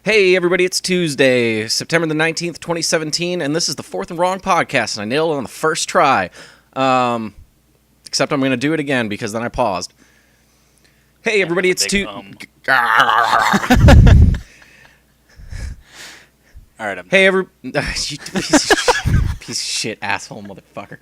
Hey everybody, it's Tuesday, September the 19th, 2017, and this is the Fourth and Wrong podcast, and I nailed it on the first try. Except I'm going to do it again because then I paused. Hey everybody, it's Alright, I'm Hey every... You piece of shit, asshole, motherfucker.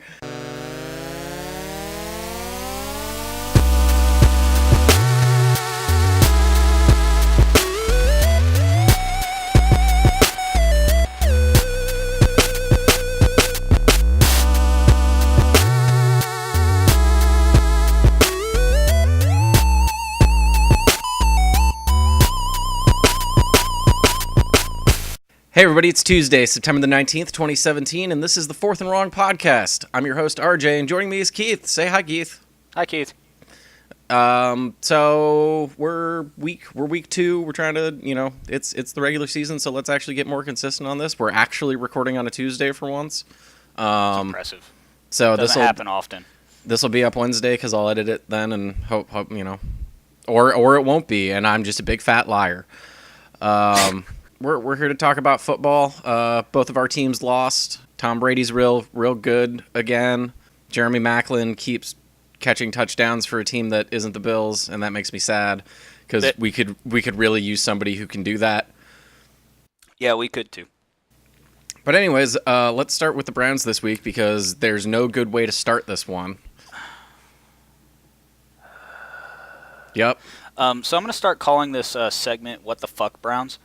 Hey everybody, it's Tuesday, September the 19th, 2017, and this is the Fourth and Wrong podcast. I'm your host, RJ, and joining me is Keith. Say hi, Keith. Hi, Keith. So we're week 2. We're trying to, it's the regular season, so let's actually get more consistent on this. We're actually recording on a Tuesday for once. It's impressive. So this doesn't happen often. This will be up Wednesday because I'll edit it then and hope or it won't be, and I'm just a big fat liar. We're here to talk about football. Both of our teams lost. Tom Brady's real good again. Jeremy Maclin keeps catching touchdowns for a team that isn't the Bills, and that makes me sad because we could really use somebody who can do that. Yeah, we could too. But anyways, let's start with the Browns this week because there's no good way to start this one. Yep. So I'm going to start calling this segment "What the Fuck Browns."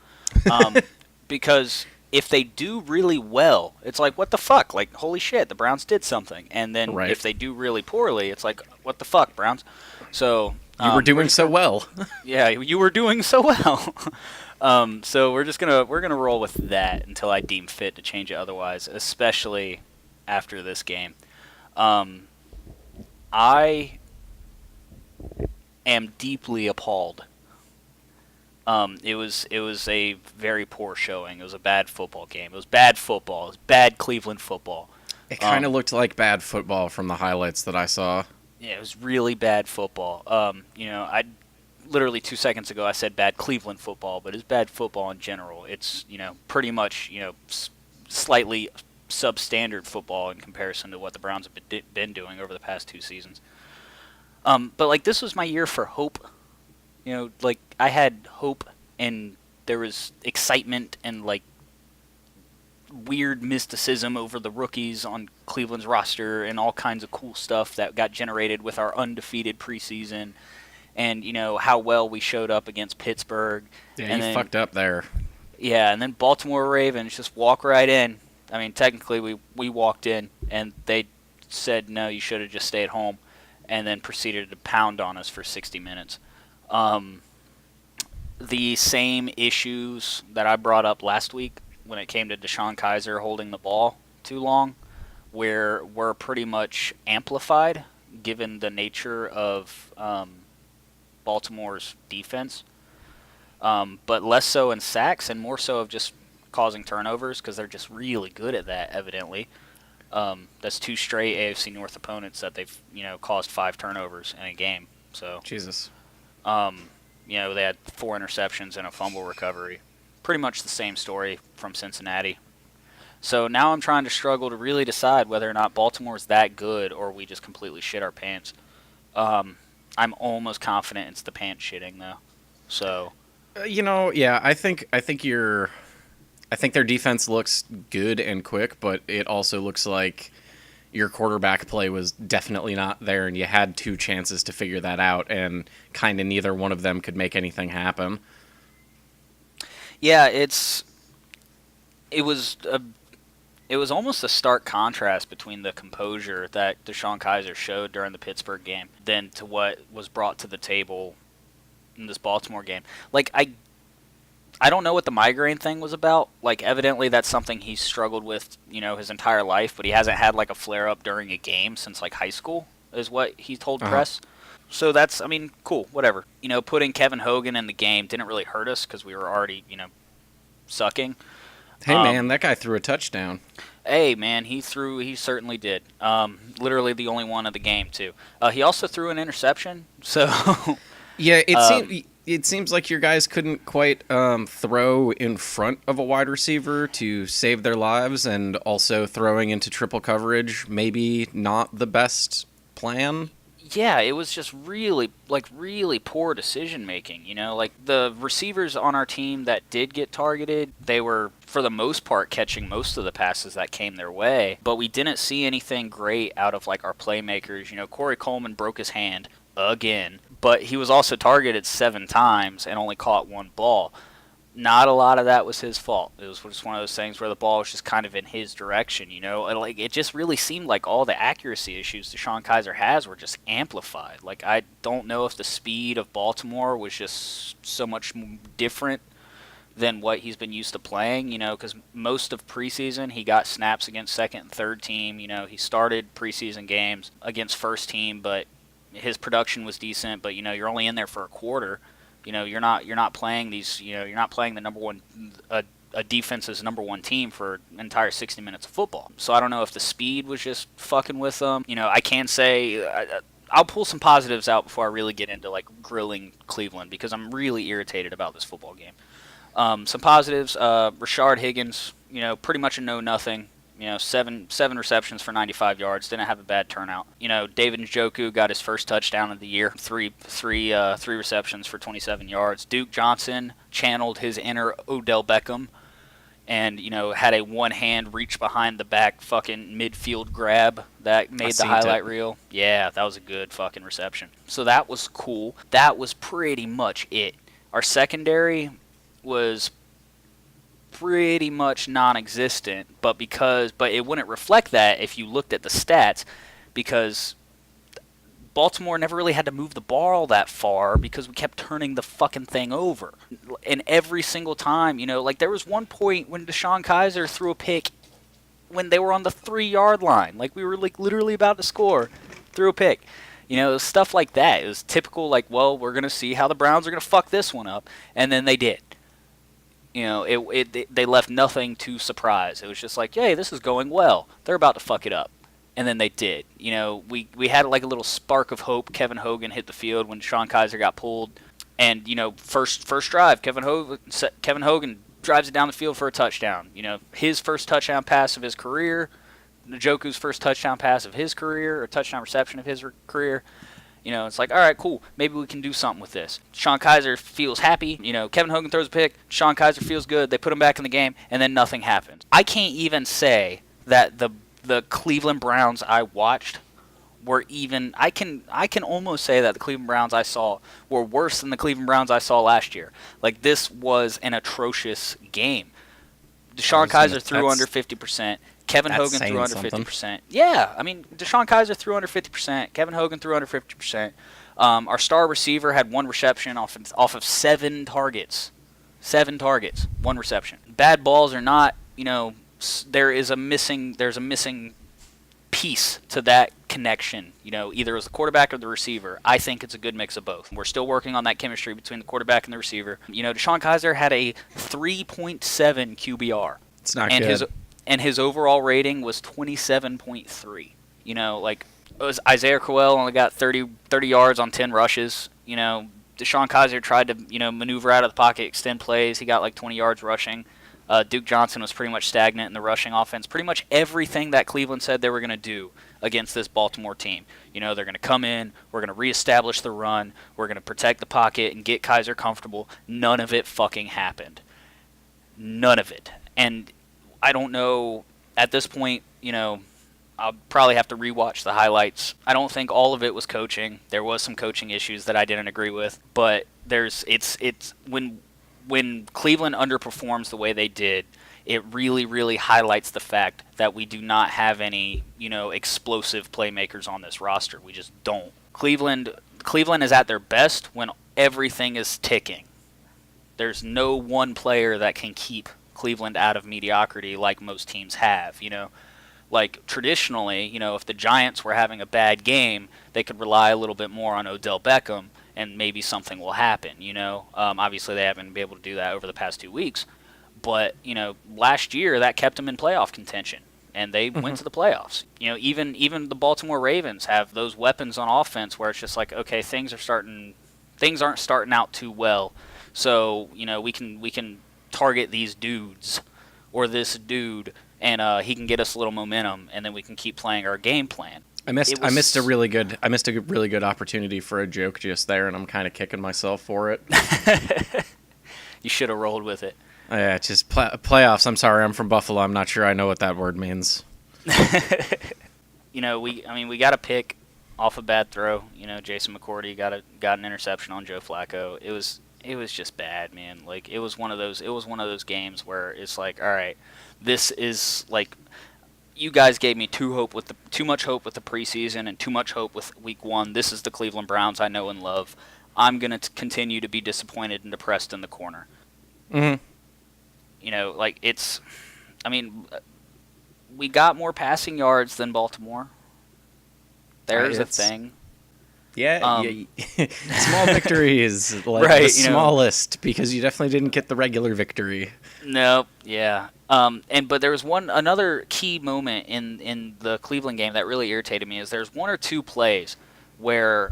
Because if they do really well, it's like, what the fuck? Like, holy shit, the Browns did something. And then if they do really poorly, it's like, what the fuck, Browns? So you were doing so well. Yeah, you were doing so well. So we're gonna roll with that until I deem fit to change it otherwise, especially after this game. I am deeply appalled. It was a very poor showing. It was a bad football game. It was bad football. It was bad Cleveland football. It kind of looked like bad football from the highlights that I saw. Yeah, it was really bad football. I literally 2 seconds ago I said bad Cleveland football, but it's bad football in general. It's pretty much slightly substandard football in comparison to what the Browns have been doing over the past 2 seasons. But this was my year for hope. I had hope, and there was excitement and, weird mysticism over the rookies on Cleveland's roster and all kinds of cool stuff that got generated with our undefeated preseason and, how well we showed up against Pittsburgh. Yeah, and you fucked up there. Yeah, and then Baltimore Ravens just walk right in. I mean, technically we walked in, and they said, no, you should have just stayed home, and then proceeded to pound on us for 60 minutes. The same issues that I brought up last week when it came to Deshaun Kaiser holding the ball too long were pretty much amplified given the nature of Baltimore's defense, but less so in sacks and more so of just causing turnovers because they're just really good at that, evidently. That's 2 straight AFC North opponents that they've caused 5 turnovers in a game. So Jesus. They had 4 interceptions and a fumble recovery. Pretty much the same story from Cincinnati. So now I'm trying to struggle to really decide whether or not Baltimore's that good or we just completely shit our pants. I'm almost confident it's the pants shitting though. So, yeah, I think their defense looks good and quick, but it also looks like your quarterback play was definitely not there, and you had 2 chances to figure that out, and kind of neither one of them could make anything happen. Yeah, it was almost a stark contrast between the composure that Deshaun Kaiser showed during the Pittsburgh game than to what was brought to the table in this Baltimore game. I don't know what the migraine thing was about. Evidently that's something he's struggled with, his entire life, but he hasn't had a flare-up during a game since high school, is what he told press. So that's, cool, whatever. Putting Kevin Hogan in the game didn't really hurt us because we were already, sucking. Hey, man, that guy threw a touchdown. Hey, man, he certainly did. Literally the only one of the game, too. He also threw an interception, so... Yeah, it seems like your guys couldn't quite throw in front of a wide receiver to save their lives, and also throwing into triple coverage, maybe not the best plan. Yeah, it was just really poor decision making. Like the receivers on our team that did get targeted, they were for the most part catching most of the passes that came their way. But we didn't see anything great out of like our playmakers. Corey Coleman broke his hand again, but he was also targeted 7 times and only caught 1 ball. Not a lot of that was his fault. It was just one of those things where the ball was just kind of in his direction, And like it just really seemed like all the accuracy issues DeShone Kizer has were just amplified. Like I don't know if the speed of Baltimore was just so much different than what he's been used to playing, because most of preseason he got snaps against second and third team. He started preseason games against first team, but his production was decent. But you're only in there for a quarter. You're not playing these. You're not playing the number one, a defense's number one team for an entire 60 minutes of football. So I don't know if the speed was just fucking with them. I can say I'll pull some positives out before I really get into like grilling Cleveland, because I'm really irritated about this football game. Some positives: Rashard Higgins, pretty much a know nothing. Seven receptions for 95 yards. Didn't have a bad turnout. David Njoku got his first touchdown of the year. Three receptions for 27 yards. Duke Johnson channeled his inner Odell Beckham, and had a one-hand reach behind the back fucking midfield grab that made the highlight reel. Yeah, that was a good fucking reception. So that was cool. That was pretty much it. Our secondary was pretty much non-existent, but it wouldn't reflect that if you looked at the stats, because Baltimore never really had to move the ball that far because we kept turning the fucking thing over. And every single time, like there was one point when DeShone Kizer threw a pick when they were on the 3-yard line, like we were like literally about to score, threw a pick. Stuff like that. It was typical, like, well, we're gonna see how the Browns are gonna fuck this one up, and then they did. They left nothing to surprise. It was just like, hey, this is going well. They're about to fuck it up. And then they did. We had like a little spark of hope. Kevin Hogan hit the field when DeShone Kizer got pulled. And, first drive, Kevin Hogan drives it down the field for a touchdown. His first touchdown pass of his career. Njoku's first touchdown pass of his career, or touchdown reception of his career. It's like, all right, cool. Maybe we can do something with this. DeShone Kizer feels happy. Kevin Hogan throws a pick. DeShone Kizer feels good. They put him back in the game, and then nothing happens. I can't even say that the Cleveland Browns I watched were even. I can almost say that the Cleveland Browns I saw were worse than the Cleveland Browns I saw last year. Like, this was an atrocious game. DeShone Kizer threw under 50%. Kevin Hogan threw under 50%. Yeah, I mean, DeShone Kizer threw under 50%. Kevin Hogan threw under 50%. Our star receiver had 1 reception off of 7 targets. 7 targets, 1 reception. Bad balls or not, there's a missing piece to that connection. Either it was the quarterback or the receiver. I think it's a good mix of both. We're still working on that chemistry between the quarterback and the receiver. DeShone Kizer had a 3.7 QBR. It's not good. And his overall rating was 27.3. It was Isaiah Crowell only got 30 yards on 10 rushes. DeShone Kizer tried to, maneuver out of the pocket, extend plays. He got like 20 yards rushing. Duke Johnson was pretty much stagnant in the rushing offense. Pretty much everything that Cleveland said they were going to do against this Baltimore team. They're going to come in, we're going to reestablish the run, we're going to protect the pocket and get Kizer comfortable. None of it fucking happened. None of it. And I don't know, at this point, I'll probably have to rewatch the highlights. I don't think all of it was coaching. There was some coaching issues that I didn't agree with, but it's when Cleveland underperforms the way they did, it really, really highlights the fact that we do not have any, explosive playmakers on this roster. We just don't. Cleveland is at their best when everything is ticking. There's no one player that can keep Cleveland out of mediocrity like most teams have. Like traditionally, if the Giants were having a bad game, they could rely a little bit more on Odell Beckham, and maybe something will happen. Obviously they haven't been able to do that over the past 2 weeks, but last year that kept them in playoff contention, and they went to the playoffs. Even the Baltimore Ravens have those weapons on offense where it's just like, okay, things are starting things aren't starting out too well. So, we can target these dudes or this dude, and he can get us a little momentum, and then we can keep playing our game plan. I missed a really good opportunity for a joke just there, and I'm kind of kicking myself for it. You should have rolled with it. Yeah, just playoffs. I'm sorry, I'm from Buffalo. I'm not sure I know what that word means. We got a pick off a bad throw. Jason McCourty got an interception on Joe Flacco. It was just bad, man. Like, it was one of those games where it's like, all right, this is like, you guys gave me too much hope with the preseason and too much hope with week 1. This is the Cleveland Browns I know and love. I'm going to continue to be disappointed and depressed in the corner. Mm-hmm. We got more passing yards than Baltimore. There's a thing. Yeah, small victory is like right, the smallest, because you definitely didn't get the regular victory. No, yeah. But there was another key moment in the Cleveland game that really irritated me. Is there's one or two plays where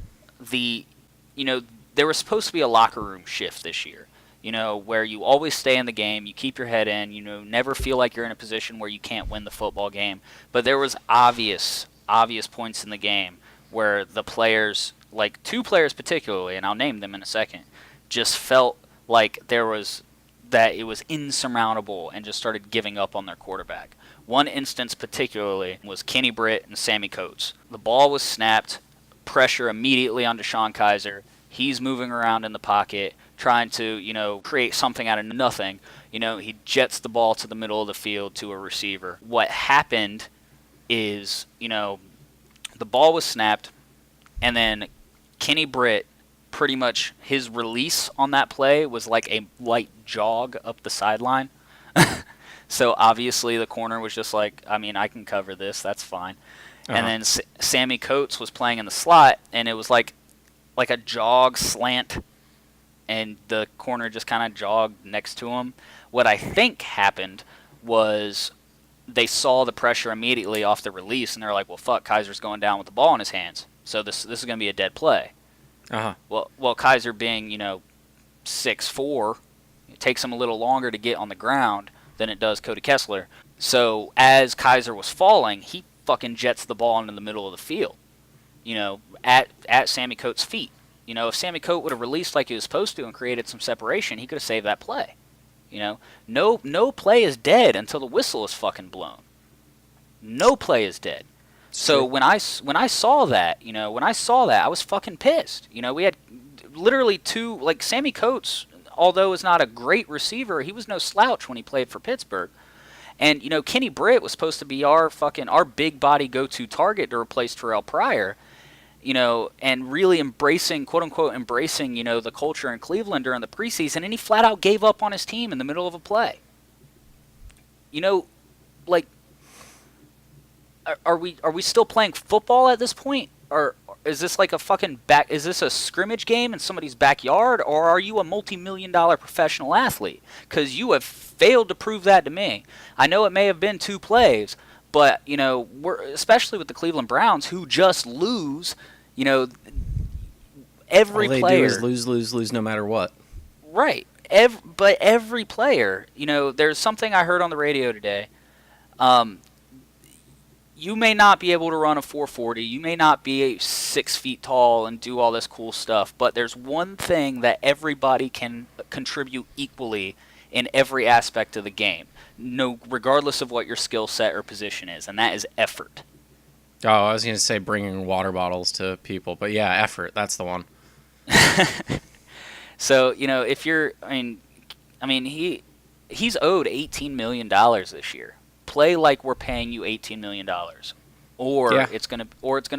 there was supposed to be a locker room shift this year. Where you always stay in the game, you keep your head in, never feel like you're in a position where you can't win the football game. But there was obvious points in the game where the players, like 2 players particularly, and I'll name them in a second, just felt like it was insurmountable and just started giving up on their quarterback. One instance particularly was Kenny Britt and Sammy Coates. The ball was snapped, pressure immediately on Deshaun Kaiser. He's moving around in the pocket, trying to, create something out of nothing. He jets the ball to the middle of the field to a receiver. What happened is, the ball was snapped, and then Kenny Britt, pretty much his release on that play was like a light jog up the sideline. So obviously the corner was just like, I can cover this, that's fine. Uh-huh. And then Sammy Coates was playing in the slot, and it was like a jog slant, and the corner just kind of jogged next to him. What I think happened was they saw the pressure immediately off the release, and they're like, well, fuck, Kaiser's going down with the ball in his hands, so this is going to be a dead play. Uh-huh. Well, Kaiser being, 6'4", it takes him a little longer to get on the ground than it does Cody Kessler. So as Kaiser was falling, he fucking jets the ball into the middle of the field, at Sammy Coates' feet. If Sammy Coates would have released like he was supposed to and created some separation, he could have saved that play. No play is dead until the whistle is fucking blown. No play is dead. So when I saw that, I was fucking pissed. We had literally 2, like Sammy Coates, although is not a great receiver, he was no slouch when he played for Pittsburgh. And Kenny Britt was supposed to be our big body go-to target to replace Terrell Pryor. And really embracing, quote unquote, the culture in Cleveland during the preseason, and he flat out gave up on his team in the middle of a play. Are we still playing football at this point? Or is this like is this a scrimmage game in somebody's backyard, or are you a multi-million-dollar professional athlete? Because you have failed to prove that to me. I know it may have been 2 plays, but especially with the Cleveland Browns, who just lose. Every all they player do is lose no matter what. Right. But every player, there's something I heard on the radio today. You may not be able to run a 440. You may not be 6 feet tall and do all this cool stuff. But there's one thing that everybody can contribute equally in every aspect of the game, regardless of what your skill set or position is, and that is effort. Oh, I was going to say bringing water bottles to people, but yeah, effort, that's the one. So, if you're, he's owed $18 million this year. Play like we're paying you $18 million, or it's gonna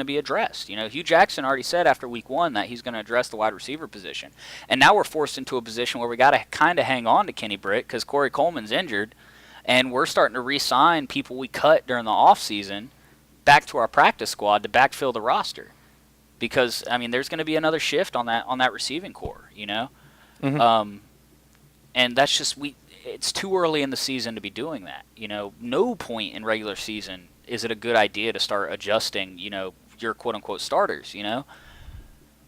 be addressed. Hugh Jackson already said after week 1 that he's going to address the wide receiver position, and now we're forced into a position where we got to kind of hang on to Kenny Britt because Corey Coleman's injured, and we're starting to re-sign people we cut during the offseason back to our practice squad to backfill the roster, because there's going to be another shift on that receiving core, Mm-hmm. And that's just it's too early in the season to be doing that. No point in regular season is it a good idea to start adjusting, your quote unquote starters.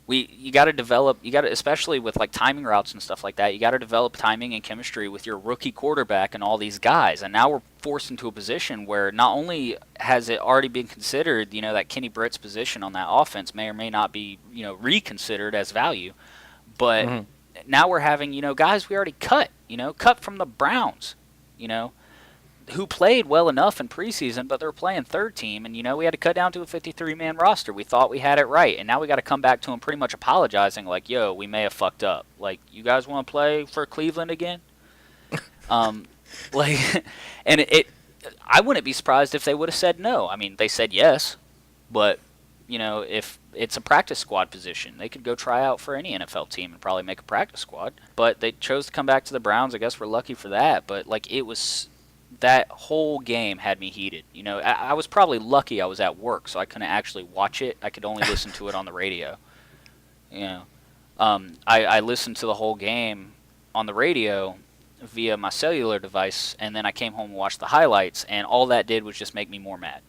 you got to develop, especially with like timing routes and stuff like that, you got to develop timing and chemistry with your rookie quarterback and all these guys. And now we're forced into a position where not only has it already been considered, that Kenny Britt's position on that offense may or may not be, reconsidered as value, but now we're having, guys we already cut from the Browns, who played well enough in preseason, but they're playing third team, and we had to cut down to a 53-man roster. We thought we had it right, and now we got to come back to them pretty much apologizing, like, "Yo, we may have fucked up. Like, you guys want to play for Cleveland again?" Like, and I wouldn't be surprised if they would have said no. I mean, they said yes, but if it's a practice squad position, they could go try out for any NFL team and probably make a practice squad. But they chose to come back to the Browns. I guess we're lucky for that. But like, it was. That whole game had me heated. I was probably lucky I was at work, so I couldn't actually watch it. I could only listen to it on the radio. I listened to the whole game on the radio via my cellular device, and then I came home and watched the highlights, and all that did was just make me more mad.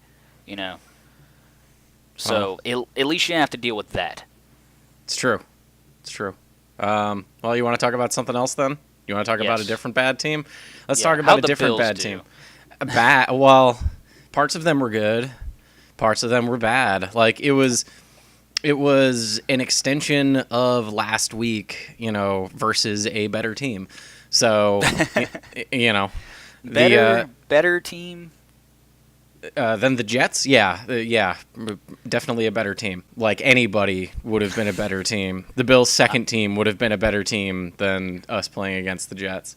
So at least you didn't have to deal with that. It's true. Well, you want to talk about something else then? You want to talk about a different bad team? Let's talk about a different bad team. Well, parts of them were good. Parts of them were bad. Like, it was an extension of last week, versus a better team. So, better team than the Jets. Yeah, definitely a better team. Like, anybody would have been a better team. The Bills' second team would have been a better team than us playing against the Jets.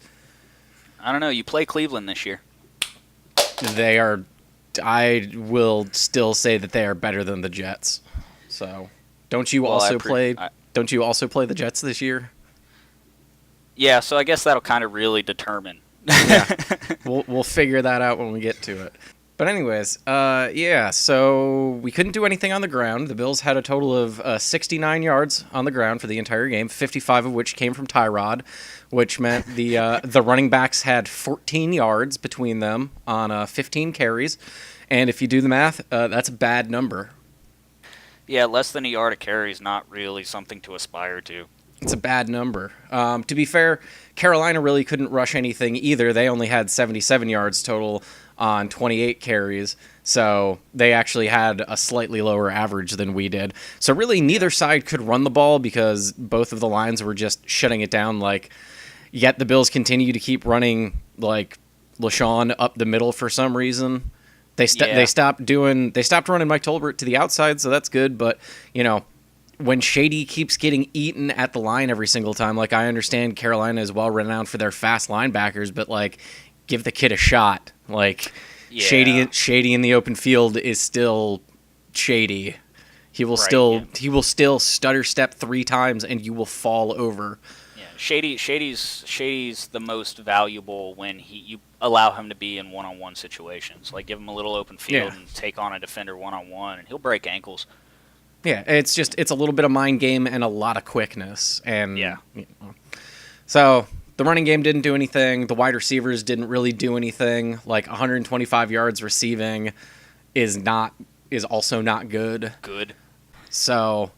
I don't know. You play Cleveland this year. They are. I will still say that they are better than the Jets. So, don't you also play the Jets this year? Yeah. So I guess that'll kind of really determine. Yeah, we'll figure that out when we get to it. But anyways, so we couldn't do anything on the ground. The Bills had a total of 69 yards on the ground for the entire game, 55 of which came from Tyrod, which meant the running backs had 14 yards between them on 15 carries. And if you do the math, that's a bad number. Yeah, less than a yard a carry is not really something to aspire to. It's a bad number. To be fair, Carolina really couldn't rush anything either. They only had 77 yards total on 28 carries, so they actually had a slightly lower average than we did. So really, neither side could run the ball because both of the lines were just shutting it down. Yet the Bills continue to keep running like LaShawn up the middle for some reason. They stopped running Mike Tolbert to the outside, so that's good. But when Shady keeps getting eaten at the line every single time, like, I understand Carolina is well renowned for their fast linebackers, but give the kid a shot. Shady in the open field is still Shady. He will still stutter step 3 times and you will fall over. Yeah, Shady's the most valuable when you allow him to be in one-on-one situations. Like, give him a little open field and take on a defender one-on-one, and he'll break ankles. Yeah, it's a little bit of mind game and a lot of quickness, and so. The running game didn't do anything. The wide receivers didn't really do anything. 125 yards receiving is also not good. Good. So,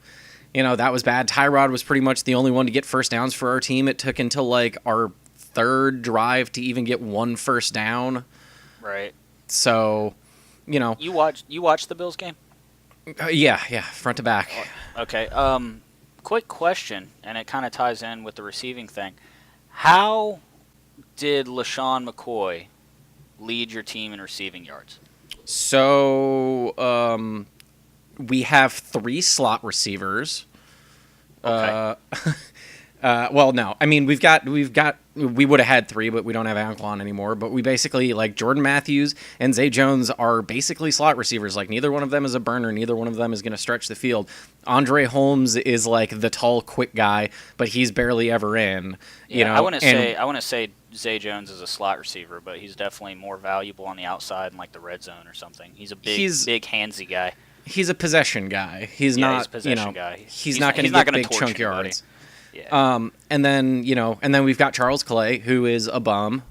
that was bad. Tyrod was pretty much the only one to get first downs for our team. It took until our third drive to even get one first down. Right. So, You watched the Bills game? Yeah, front to back. Okay. Quick question, and it kind of ties in with the receiving thing. How did LaShawn McCoy lead your team in receiving yards? So, we have 3 slot receivers. Okay. Well, no. I mean, we would have had 3, but we don't have Anquan anymore. But we basically, Jordan Matthews and Zay Jones are basically slot receivers. Neither one of them is a burner. Neither one of them is going to stretch the field. Andre Holmes is the tall, quick guy, but he's barely ever in. I want to say Zay Jones is a slot receiver, but he's definitely more valuable on the outside in the red zone or something. He's a big handsy guy. He's a possession guy. He's not going to get big chunk yards. Yeah. And then we've got Charles Clay, who is a bum.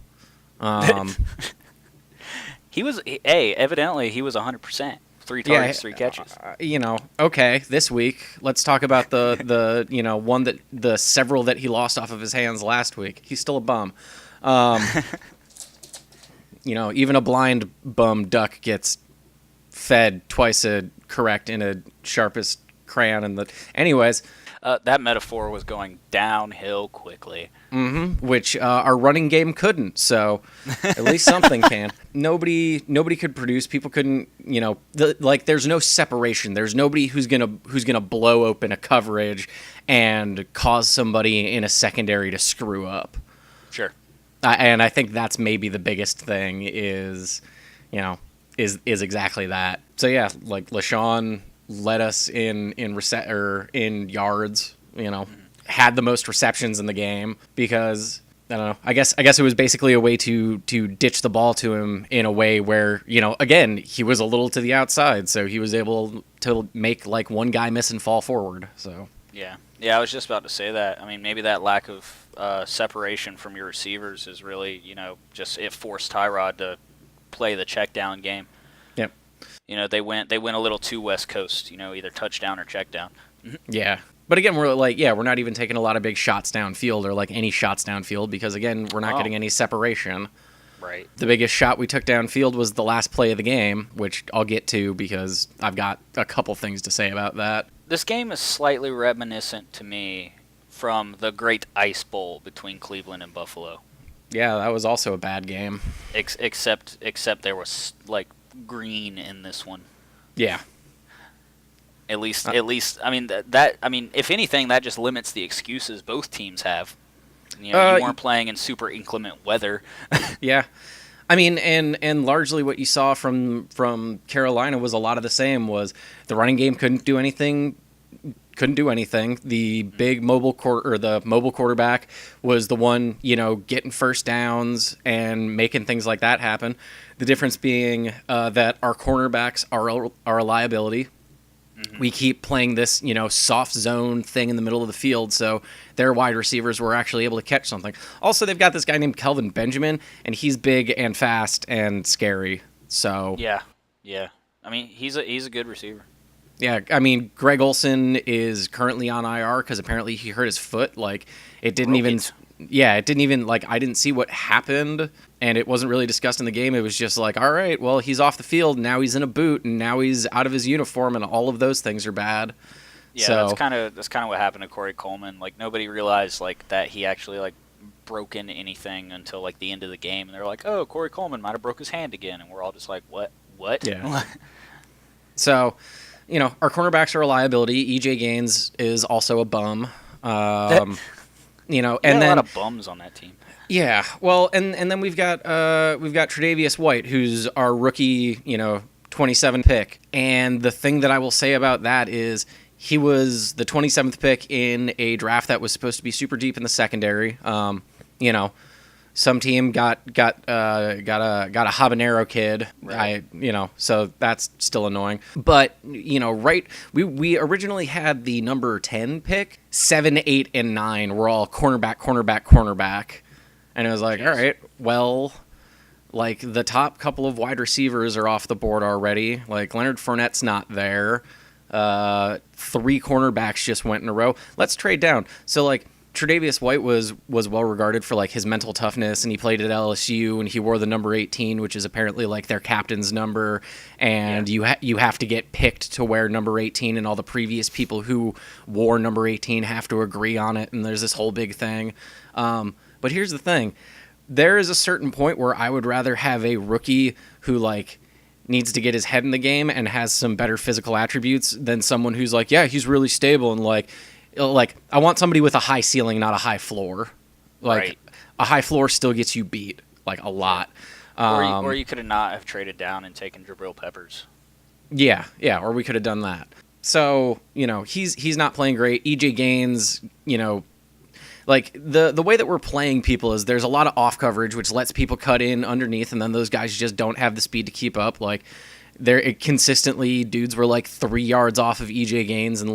Evidently he was 100% 3 targets, 3 catches. Okay, this week, let's talk about the one that the several that he lost off of his hands last week. He's still a bum. Even a blind bum duck gets fed twice a correct in a sharpest crayon in the. Anyways, that metaphor was going downhill quickly. Which our running game couldn't. So at least something can. Nobody could produce. People couldn't. There's no separation. There's nobody who's gonna blow open a coverage and cause somebody in a secondary to screw up. Sure. And I think that's maybe the biggest thing is exactly that. So yeah, like LaShawn led us in yards, had the most receptions in the game because I don't know. I guess it was basically a way to ditch the ball to him in a way where, again, he was a little to the outside, so he was able to make like one guy miss and fall forward. So yeah, I was just about to say that. I mean, maybe that lack of separation from your receivers is really, just it forced Tyrod to play the check down game. Yep. They went a little too West Coast, either touchdown or check down. Yeah. But again, we're not even taking a lot of big shots downfield or like any shots downfield because again, we're not getting any separation. Right. The biggest shot we took downfield was the last play of the game, which I'll get to because I've got a couple things to say about that. This game is slightly reminiscent to me from the Great Ice Bowl between Cleveland and Buffalo. Yeah, that was also a bad game. Except there was like green in this one. Yeah. At least, I mean that. I mean, if anything, that just limits the excuses both teams have. You weren't playing in super inclement weather. Yeah, I mean, and largely what you saw from Carolina was a lot of the same. Was the running game couldn't do anything. The big mobile quarterback was the one, getting first downs and making things like that happen. The difference being that our cornerbacks are a liability. We keep playing this, soft zone thing in the middle of the field, so their wide receivers were actually able to catch something. Also, they've got this guy named Kelvin Benjamin, and he's big and fast and scary. So yeah. I mean, he's a good receiver. Yeah, I mean, Greg Olsen is currently on IR because apparently he hurt his foot. Like, it didn't even. Yeah, it didn't even, I didn't see what happened, and it wasn't really discussed in the game. It was just like, all right, well, he's off the field, now he's in a boot, and now he's out of his uniform, and all of those things are bad. Yeah, so, that's kind of what happened to Corey Coleman. Like, nobody realized, that he actually, broke into anything until, the end of the game, and they're like, oh, Corey Coleman might have broke his hand again, and we're all just like, what? Yeah. So, our cornerbacks are a liability. EJ Gaines is also a bum. And then a lot of bums on that team. Yeah, well, and then we've got Tre'Davious White, who's our rookie, 27 pick. And the thing that I will say about that is he was the 27th pick in a draft that was supposed to be super deep in the secondary. Some team got a habanero kid. Right. So that's still annoying. But right, we originally had the number 10 pick. 7, 8, and 9 were all cornerback, and it was like, all right, well, the top couple of wide receivers are off the board already. Leonard Fournette's not there. 3 cornerbacks just went in a row. Let's trade down. So Tre'Davious White was well regarded for his mental toughness, and he played at LSU, and he wore the number 18, which is apparently their captain's number, and you have to get picked to wear number 18, and all the previous people who wore number 18 have to agree on it, and there's this whole big thing. But here's the thing: there is a certain point where I would rather have a rookie who needs to get his head in the game and has some better physical attributes than someone who's he's really stable and I want somebody with a high ceiling, not a high floor. Right. A high floor still gets you beat, a lot. Or you could have not have traded down and taken Jabril Peppers. Yeah, or we could have done that. So, he's not playing great. EJ Gaines, the way that we're playing people is there's a lot of off coverage, which lets people cut in underneath, and then those guys just don't have the speed to keep up. Consistently, dudes were 3 yards off of EJ Gaines, and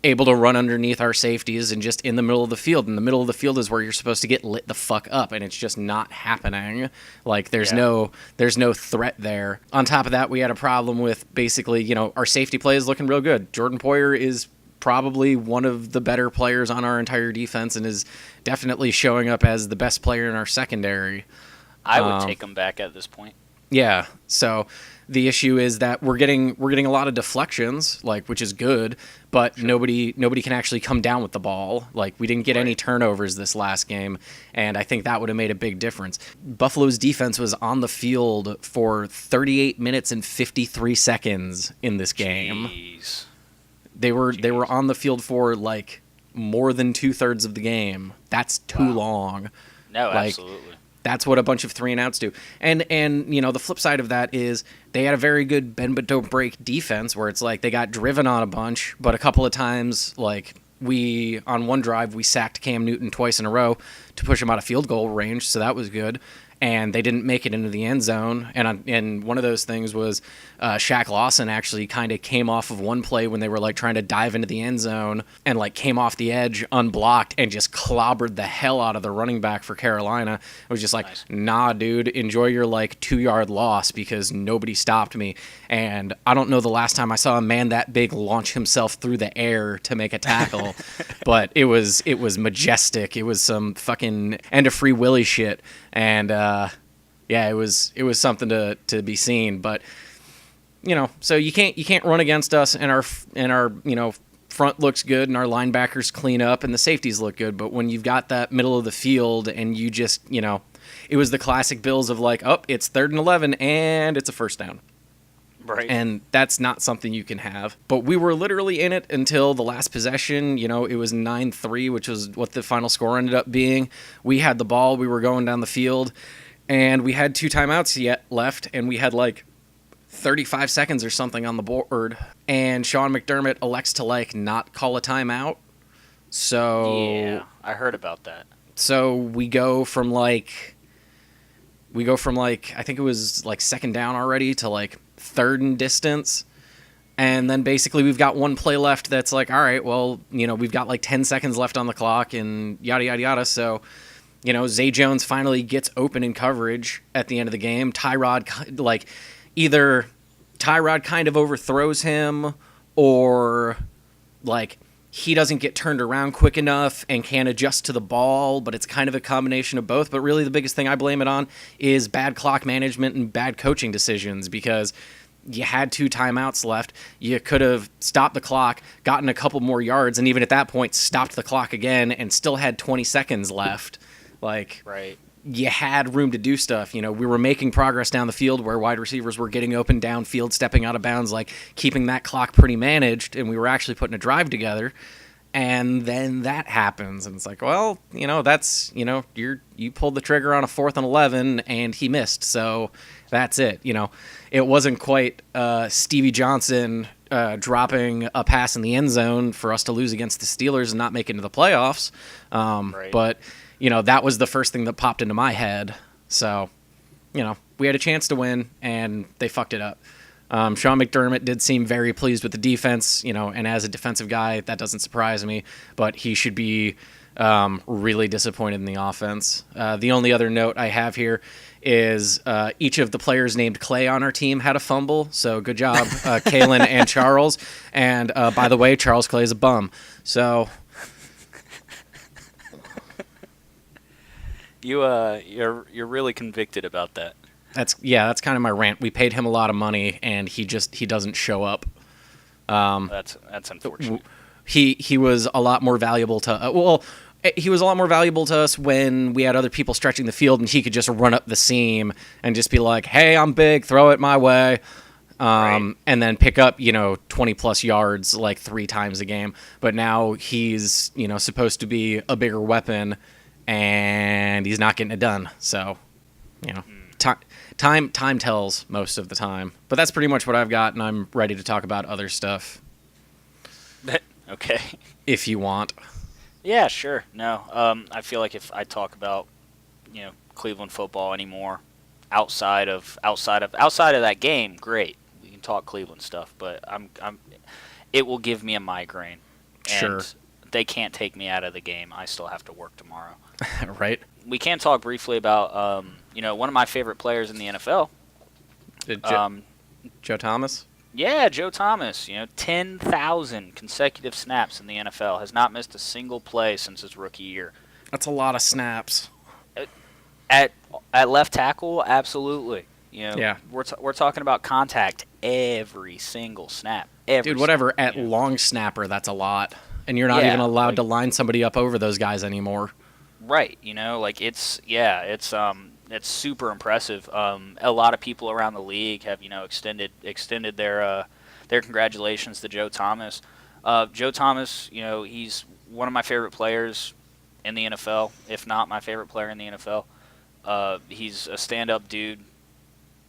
able to run underneath our safeties and just in the middle of the field. In the middle of the field is where you're supposed to get lit the fuck up, and it's just not happening. Like there's no threat there. On top of that, we had a problem with basically, you know, our safety play is looking real good. Jordan Poyer is probably one of the better players on our entire defense and is definitely showing up as the best player in our secondary. I would take him back at this point. Yeah. So the issue is that we're getting a lot of deflections, like, which is good, but nobody can actually come down with the ball. Like, we didn't get any turnovers this last game, and I think that would have made a big difference. Buffalo's defense was on the field for 38 minutes and 53 seconds in this game. Jeez. They were on the field for like more than 2/3 of the game. That's too long. No, like, absolutely. That's what a bunch of 3 and outs do. And you know, the flip side of that is they had a very good bend but don't break defense where it's like they got driven on a bunch, but a couple of times, like on one drive, we sacked Cam Newton twice in a row to push him out of field goal range, so that was good. And they didn't make it into the end zone. And one of those things was Shaq Lawson actually kind of came off of one play when they were like trying to dive into the end zone and like came off the edge unblocked and just clobbered the hell out of the running back for Carolina. It was just like, nice. Nah, dude, enjoy your like 2-yard loss because nobody stopped me. And I don't know the last time I saw a man that big launch himself through the air to make a tackle, but it was majestic. It was some fucking end of Free Willy shit. And yeah, it was something to be seen. But you know, so you can't run against us, and our you know, front looks good, and our linebackers clean up, and the safeties look good. But when you've got that middle of the field, and you just, you know, it was the classic Bills of like, oh, it's 3rd and 11, and it's a first down. Right. And that's not something you can have. But we were literally in it until the last possession. You know, it was 9-3, which was what the final score ended up being. We had the ball. We were going down the field. And we had 2 timeouts yet left. And we had like 35 seconds or something on the board. And Sean McDermott elects to like not call a timeout. So yeah, I heard about that. So we go from like I think it was like 2nd down already to like 3rd and distance, and then basically we've got one play left that's like, all right, well, you know, we've got like 10 seconds left on the clock and yada yada yada. So, you know, Zay Jones finally gets open in coverage at the end of the game. Tyrod, like, either Tyrod kind of overthrows him, or like he doesn't get turned around quick enough and can't adjust to the ball, but it's kind of a combination of both. But really the biggest thing I blame it on is bad clock management and bad coaching decisions, because you had 2 timeouts left. You could have stopped the clock, gotten a couple more yards, and even at that point stopped the clock again and still had 20 seconds left. Like, right. You had room to do stuff. You know, we were making progress down the field where wide receivers were getting open downfield, stepping out of bounds, like keeping that clock pretty managed, and we were actually putting a drive together. And then that happens, and it's like, well, you know, that's, you know, you pulled the trigger on a 4th and 11, and he missed, so that's it. You know, it wasn't quite Stevie Johnson dropping a pass in the end zone for us to lose against the Steelers and not make it into the playoffs. Right. But you know, that was the first thing that popped into my head. So, you know, we had a chance to win, and they fucked it up. Sean McDermott did seem very pleased with the defense, you know, and as a defensive guy, that doesn't surprise me, but he should be really disappointed in the offense. The only other note I have here is each of the players named Clay on our team had a fumble, so good job, Kalen and Charles. And by the way, Charles Clay is a bum. So... You're really convicted about that. That's kind of my rant. We paid him a lot of money, and he doesn't show up. That's unfortunate. He was a lot more valuable to he was a lot more valuable to us when we had other people stretching the field, and he could just run up the seam and just be like, "Hey, I'm big, throw it my way," right. And then pick up 20 plus yards like 3 times a game. But now he's supposed to be a bigger weapon, and he's not getting it done. So, time tells most of the time. But that's pretty much what I've got, and I'm ready to talk about other stuff. Okay. If you want. Yeah, sure. No, I feel like if I talk about Cleveland football anymore, outside of that game, great. We can talk Cleveland stuff, but it will give me a migraine. Sure. and they can't take me out of the game. I still have to work tomorrow. Right? We can talk briefly about one of my favorite players in the NFL. Joe Thomas? Yeah, Joe Thomas. 10,000 consecutive snaps in the NFL. Has not missed a single play since his rookie year. That's a lot of snaps. At left tackle, absolutely. Yeah. We're talking about contact every single snap. Dude, whatever. At long snapper, that's a lot. And you're not even allowed to line somebody up over those guys anymore. Right. It's super impressive. A lot of people around the league have extended their congratulations to Joe Thomas. Joe Thomas, he's one of my favorite players in the NFL, if not my favorite player in the NFL. He's a stand-up dude.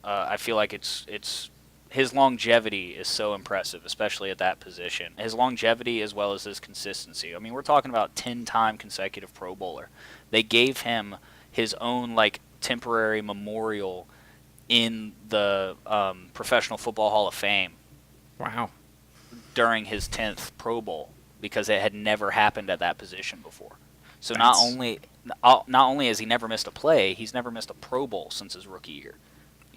I feel like it's his longevity is so impressive, especially at that position. His longevity as well as his consistency. I mean, we're talking about 10-time consecutive Pro Bowler. They gave him his own temporary memorial in the Professional Football Hall of Fame. Wow. During his 10th Pro Bowl, because it had never happened at that position before. So not only has he never missed a play, he's never missed a Pro Bowl since his rookie year.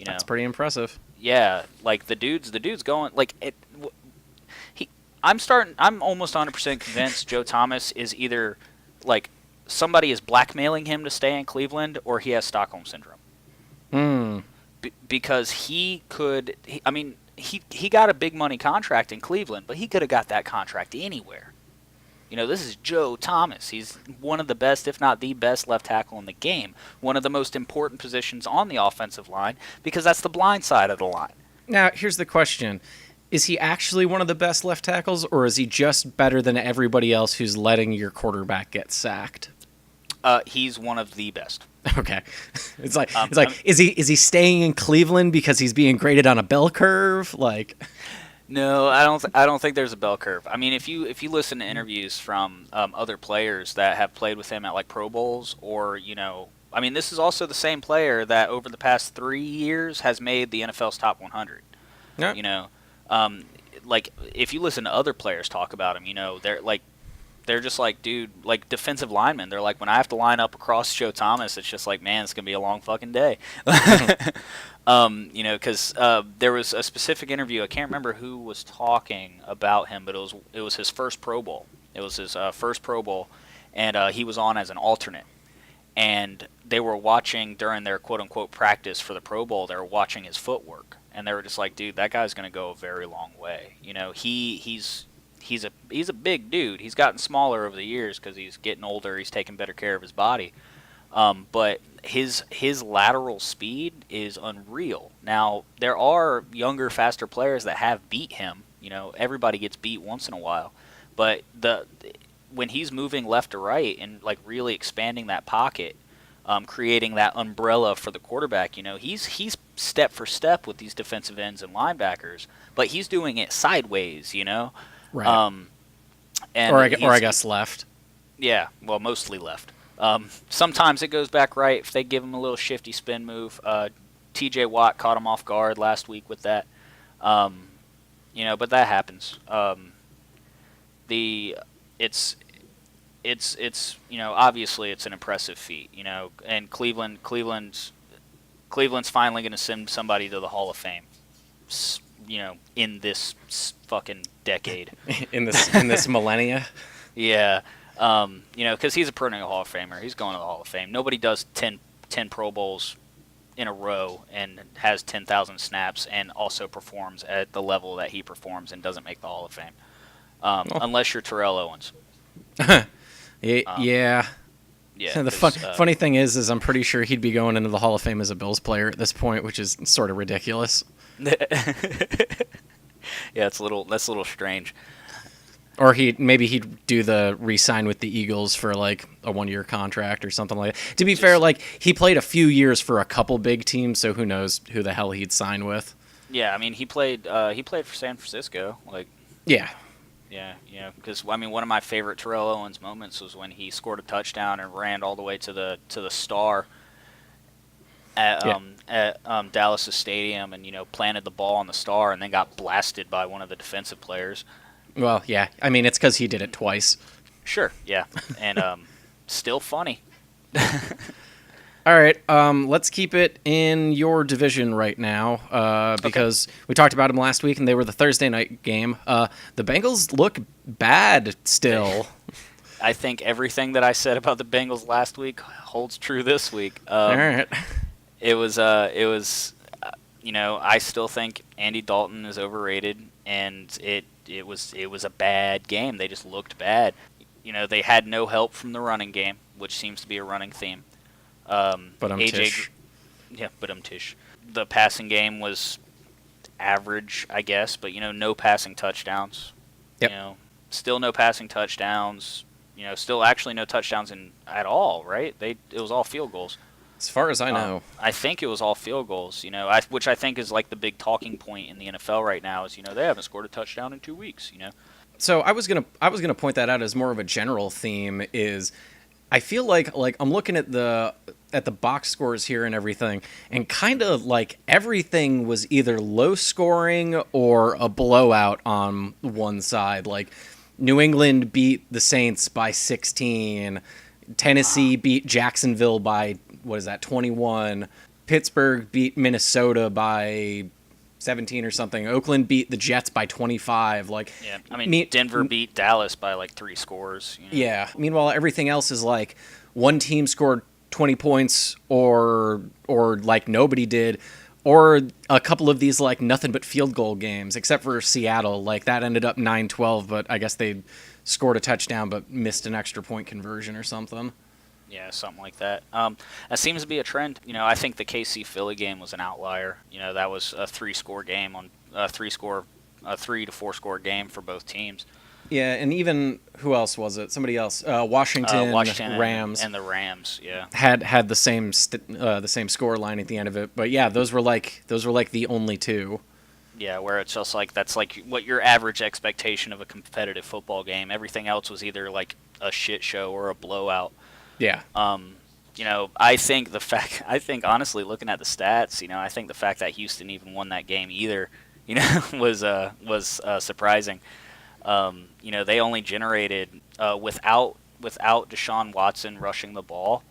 That's pretty impressive. Yeah, the dude's going I'm almost 100% convinced Joe Thomas is either somebody is blackmailing him to stay in Cleveland, or he has Stockholm syndrome. Because he got a big money contract in Cleveland, but he could have got that contract anywhere. This is Joe Thomas. He's one of the best, if not the best, left tackle in the game. One of the most important positions on the offensive line, because that's the blind side of the line. Now, here's the question. Is he actually one of the best left tackles, or is he just better than everybody else who's letting your quarterback get sacked? He's one of the best. Okay. Is he staying in Cleveland because he's being graded on a bell curve? No, I don't think there's a bell curve. I mean, if you listen to interviews from other players that have played with him at Pro Bowls, or this is also the same player that over the past 3 years has made the NFL's top 100. Yeah. If you listen to other players talk about him, they're just dude, defensive linemen. They're when I have to line up across Joe Thomas, it's just man, it's gonna be a long fucking day. Because there was a specific interview. I can't remember who was talking about him, but it was his first Pro Bowl. It was his first Pro Bowl, and he was on as an alternate. And they were watching during their quote unquote practice for the Pro Bowl. They were watching his footwork, and they were just dude, that guy's gonna go a very long way. He's a big dude. He's gotten smaller over the years because he's getting older. He's taking better care of his body. But his lateral speed is unreal. Now, there are younger, faster players that have beat him. Everybody gets beat once in a while. But when he's moving left to right and really expanding that pocket, creating that umbrella for the quarterback, he's step for step with these defensive ends and linebackers. But he's doing it sideways, Right. Or I guess left. Yeah, well, mostly left. Sometimes it goes back right if they give him a little shifty spin move. T.J. Watt caught him off guard last week with that. But that happens. It's obviously it's an impressive feat. And Cleveland's finally going to send somebody to the Hall of Fame. In this fucking decade. in this millennia. Yeah. Because he's a perennial Hall of Famer. He's going to the Hall of Fame. Nobody does 10 Pro Bowls in a row and has 10,000 snaps and also performs at the level that he performs and doesn't make the Hall of Fame. Unless you're Terrell Owens. Yeah. Yeah. The funny thing is I'm pretty sure he'd be going into the Hall of Fame as a Bills player at this point, which is sort of ridiculous. Yeah, that's a little strange. Or maybe he'd do the re-sign with the Eagles for a 1-year contract or something like that. To be fair, he played a few years for a couple big teams, so who knows who the hell he'd sign with. Yeah, I mean he played for San Francisco. Yeah. Yeah, because one of my favorite Terrell Owens moments was when he scored a touchdown and ran all the way to the star at Dallas' stadium and planted the ball on the star and then got blasted by one of the defensive players. Well, yeah. I mean, it's because he did it twice. Sure, yeah, and still funny. All right, let's keep it in your division right now because we talked about them last week, and they were the Thursday night game. The Bengals look bad still. I think everything that I said about the Bengals last week holds true this week. All right. It was, I still think Andy Dalton is overrated, and it was a bad game. They just looked bad. They had no help from the running game, which seems to be a running theme. Tish. Yeah, Tish. The passing game was average, I guess, but no passing touchdowns. Yep. Still no passing touchdowns. Still actually no touchdowns at all, right? It was all field goals. As far as I know. I think it was all field goals, which I think is like the big talking point in the NFL right now is, they haven't scored a touchdown in 2 weeks, So I was gonna point that out as more of a general theme is I feel like I'm looking at the box scores here and everything, and kind of like everything was either low scoring or a blowout on one side. Like New England beat the Saints by 16, Tennessee beat Jacksonville by 21, Pittsburgh beat Minnesota by 17 or something. Oakland beat the Jets by 25. Yeah, I mean, Denver beat Dallas by like 3 scores. Yeah. Meanwhile, everything else is like one team scored 20 points or like nobody did, or a couple of these like nothing but field goal games, except for Seattle. Like that ended up 9-12, but I guess they scored a touchdown but missed an extra point conversion or something. Yeah, something like that. That seems to be a trend. I think the KC Philly game was an outlier. That was a 3-score game on a 3 to 4 score game for both teams. Yeah, and even who else was it? Somebody else. Washington Rams and the Rams. Yeah, had the same score line at the end of it. But yeah, those were like the only two. Yeah, where it's just like that's like what your average expectation of a competitive football game. Everything else was either like a shit show or a blowout. Yeah. I think honestly, looking at the stats, I think the fact that Houston even won that game either, was surprising. They only generated without Deshaun Watson rushing the ball,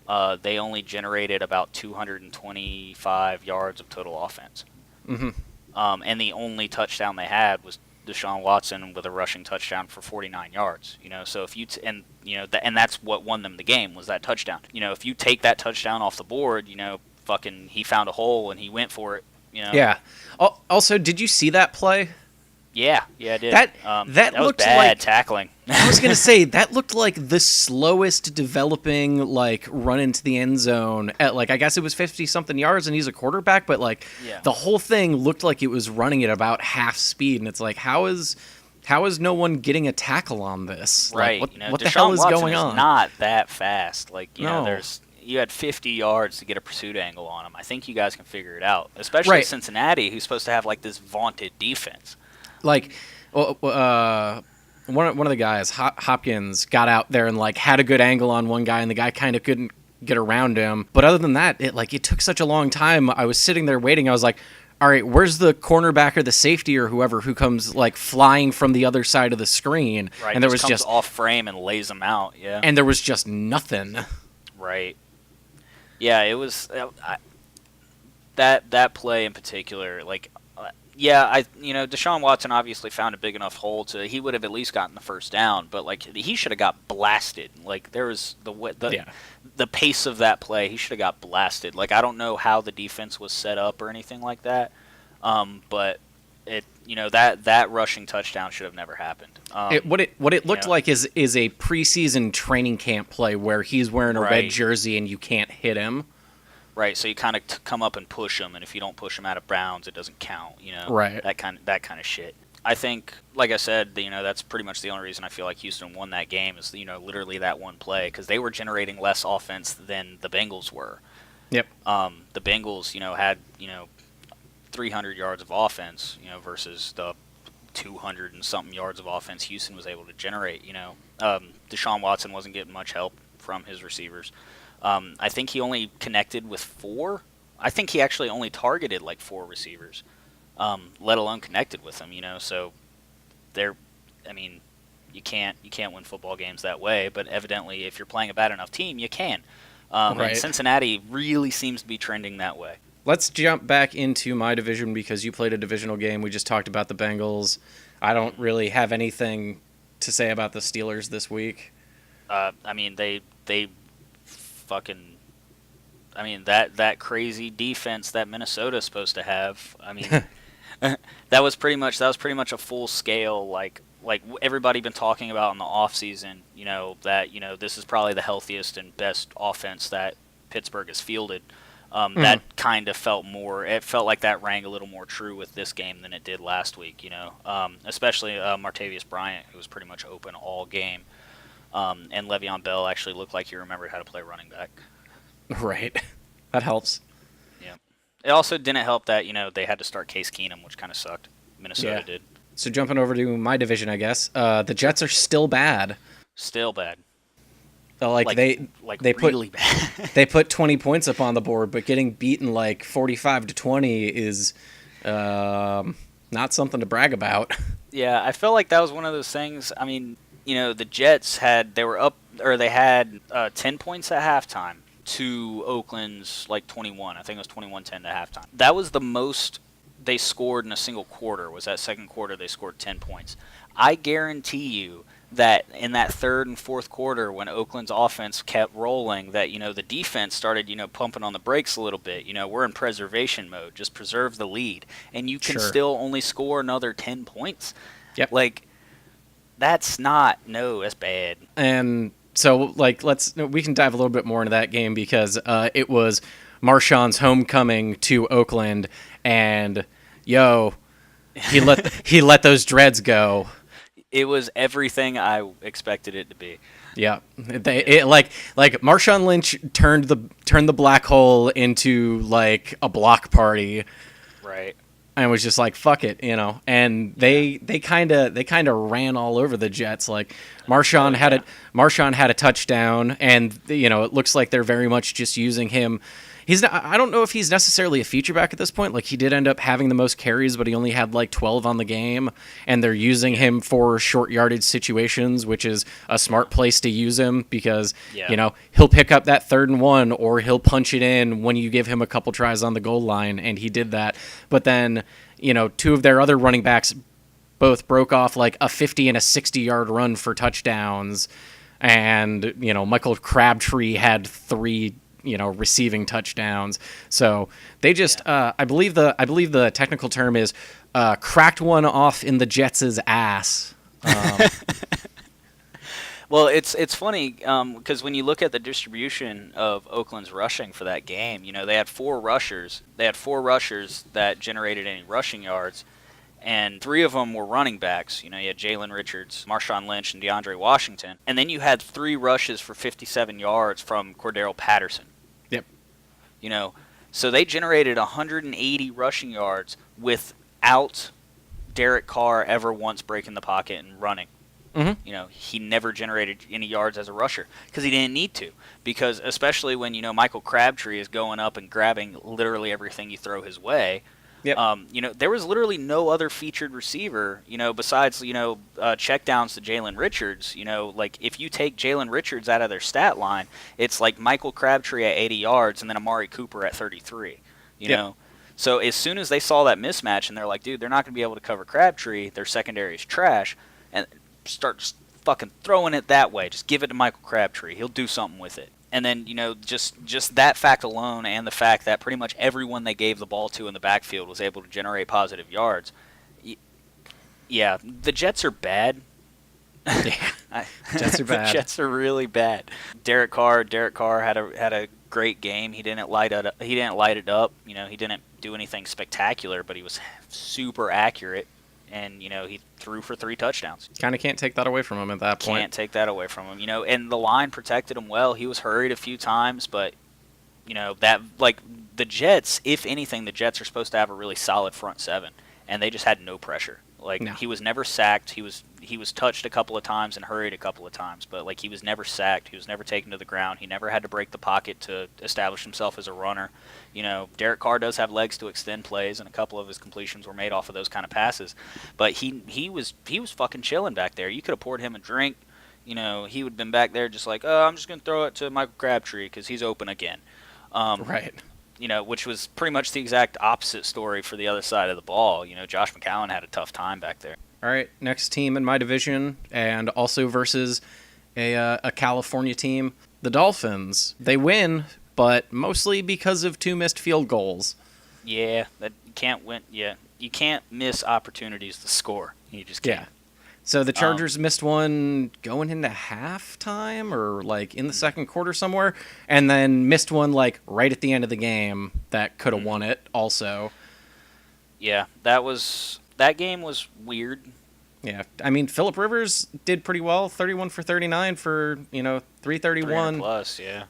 they only generated about 225 yards of total offense. Mm-hmm. And the only touchdown they had was Deshaun Watson with a rushing touchdown for 49 yards. So if you and that's what won them the game was that touchdown. If you take that touchdown off the board, fucking he found a hole and he went for it. Yeah. Also, did you see that play? Yeah, I did. That was looked bad like tackling. I was gonna say that looked like the slowest developing like run into the end zone at I guess it was 50-something yards and he's a quarterback, but the whole thing looked like it was running at about half speed, and it's like how is no one getting a tackle on this? Right. What the hell is Watson going on? Is not that fast. No. You had 50 yards to get a pursuit angle on him. I think you guys can figure it out, especially Cincinnati, who's supposed to have this vaunted defense. One of the guys, Hopkins, got out there and had a good angle on one guy, and the guy kind of couldn't get around him. But other than that, it took such a long time. I was sitting there waiting. I was like, all right, where's the cornerback or the safety or whoever who comes flying from the other side of the screen? Right, and there was just off frame and lays them out. Yeah, and there was just nothing. Right. Yeah, it was that play in particular. Deshaun Watson obviously found a big enough hole he would have at least gotten the first down, but he should have got blasted. There was the pace of that play, he should have got blasted. I don't know how the defense was set up or anything like that, but that rushing touchdown should have never happened. What it looked like is a preseason training camp play where he's wearing a red jersey and you can't hit him. Right, so you kind of come up and push him, and if you don't push him out of bounds, it doesn't count. Right. That kind of shit. I think, like I said, that's pretty much the only reason I feel like Houston won that game is literally that one play, because they were generating less offense than the Bengals were. Yep. The Bengals, had 300 yards of offense, versus the 200 and something yards of offense Houston was able to generate. Deshaun Watson wasn't getting much help from his receivers. I think he only connected with 4. I think he actually only targeted 4 receivers, let alone connected with them. So they're, I mean, you can't win football games that way. But evidently, if you're playing a bad enough team, you can. And Right. Cincinnati really seems to be trending that way. Let's jump back into my division because you played a divisional game. We just talked about the Bengals. I don't really have anything to say about the Steelers this week. I mean, they fucking. I mean that crazy defense that Minnesota's supposed to have. I mean, that was pretty much a full scale like everybody been talking about in the offseason, that this is probably the healthiest and best offense that Pittsburgh has fielded. That kind of it felt like that rang a little more true with this game than it did last week, especially Martavius Bryant, who was pretty much open all game. And Le'Veon Bell actually looked like he remembered how to play running back. Right. That helps. Yeah. It also didn't help that, they had to start Case Keenum, which kind of sucked. Minnesota did. So jumping over to my division, I guess. The Jets are still bad. Still bad. They really put bad. they put 20 points up on the board, but getting beaten like 45-20 is not something to brag about. Yeah, I felt like that was one of those things. I mean, the Jets had 10 points at halftime to Oakland's 21. I think it was 21-10 at halftime. That was the most they scored in a single quarter. Was that second quarter they scored 10 points. I guarantee you that in that third and fourth quarter, when Oakland's offense kept rolling, that the defense started pumping on the brakes a little bit. We're in preservation mode, just preserve the lead, and you can still only score another 10 points. Yep. That's bad. And so we can dive a little bit more into that game because it was Marshawn's homecoming to Oakland, and he let those dreads go. It was everything I expected it to be. Yeah, Marshawn Lynch turned the black hole into like a block party, right? And was just like fuck it, And they kind of ran all over the Jets. Like Marshawn had a touchdown, and it looks like they're very much just using him. I don't know if he's necessarily a feature back at this point. Like he did end up having the most carries, but he only had 12 on the game, and they're using him for short yardage situations, which is a smart place to use him because he'll pick up that 3rd and 1, or he'll punch it in when you give him a couple tries on the goal line, and he did that. But then two of their other running backs both broke off like a 50 and a 60-yard run for touchdowns, and Michael Crabtree had 3 receiving touchdowns. So they just, I believe the technical term is cracked one off in the Jets' ass. Well, it's funny because when you look at the distribution of Oakland's rushing for that game, they had 4 rushers. They had 4 rushers that generated any rushing yards, and 3 of them were running backs. You had Jalen Richards, Marshawn Lynch, and DeAndre Washington. And then you had 3 rushes for 57 yards from Cordero Patterson. Yep. So they generated 180 rushing yards without Derek Carr ever once breaking the pocket and running. Mm-hmm. He never generated any yards as a rusher because he didn't need to. Because especially when, Michael Crabtree is going up and grabbing literally everything you throw his way. Yep. There was literally no other featured receiver, besides, checkdowns to Jalen Richards. If you take Jalen Richards out of their stat line, it's like Michael Crabtree at 80 yards and then Amari Cooper at 33, know. So as soon as they saw that mismatch and they're like, dude, they're not going to be able to cover Crabtree, their secondary is trash, and start just fucking throwing it that way. Just give it to Michael Crabtree. He'll do something with it. And then, just that fact alone and the fact that pretty much everyone they gave the ball to in the backfield was able to generate positive yards. Yeah, the Jets are bad. Jets are bad. The Jets are really bad. Derek Carr had a great game. He didn't light it up. He didn't do anything spectacular, but he was super accurate. And, he threw for 3 touchdowns. Kind of can't take that away from him at that point. Can't take that away from him. And the line protected him well. He was hurried a few times, but, the Jets, if anything, the Jets are supposed to have a really solid front 7. And they just had no pressure. Like, No. he was never sacked. He was touched a couple of times and hurried a couple of times, but like he was never sacked. He was never taken to the ground. He never had to break the pocket to establish himself as a runner. You know, Derek Carr does have legs to extend plays, and a couple of his completions were made off of those kind of passes. But he was fucking chilling back there. You could have poured him a drink. You know, he would have been back there just like, oh, I'm just gonna throw it to Michael Crabtree because he's open again. Right. You know, which was pretty much the exact opposite story for the other side of the ball. You know, Josh McCown had a tough time back there. All right, next team in my division, and also versus a California team, the Dolphins. They win, but mostly because of 2 missed field goals. Yeah, that you can't win. Yeah, you can't miss opportunities to score. You just can't. Yeah. So the Chargers missed one going into halftime or like in the second quarter somewhere, and then missed one like right at the end of the game that could have won it also. Yeah, that game was weird. Yeah, I mean, Phillip Rivers did pretty well, 31 for 39 for, 331. Plus, yeah.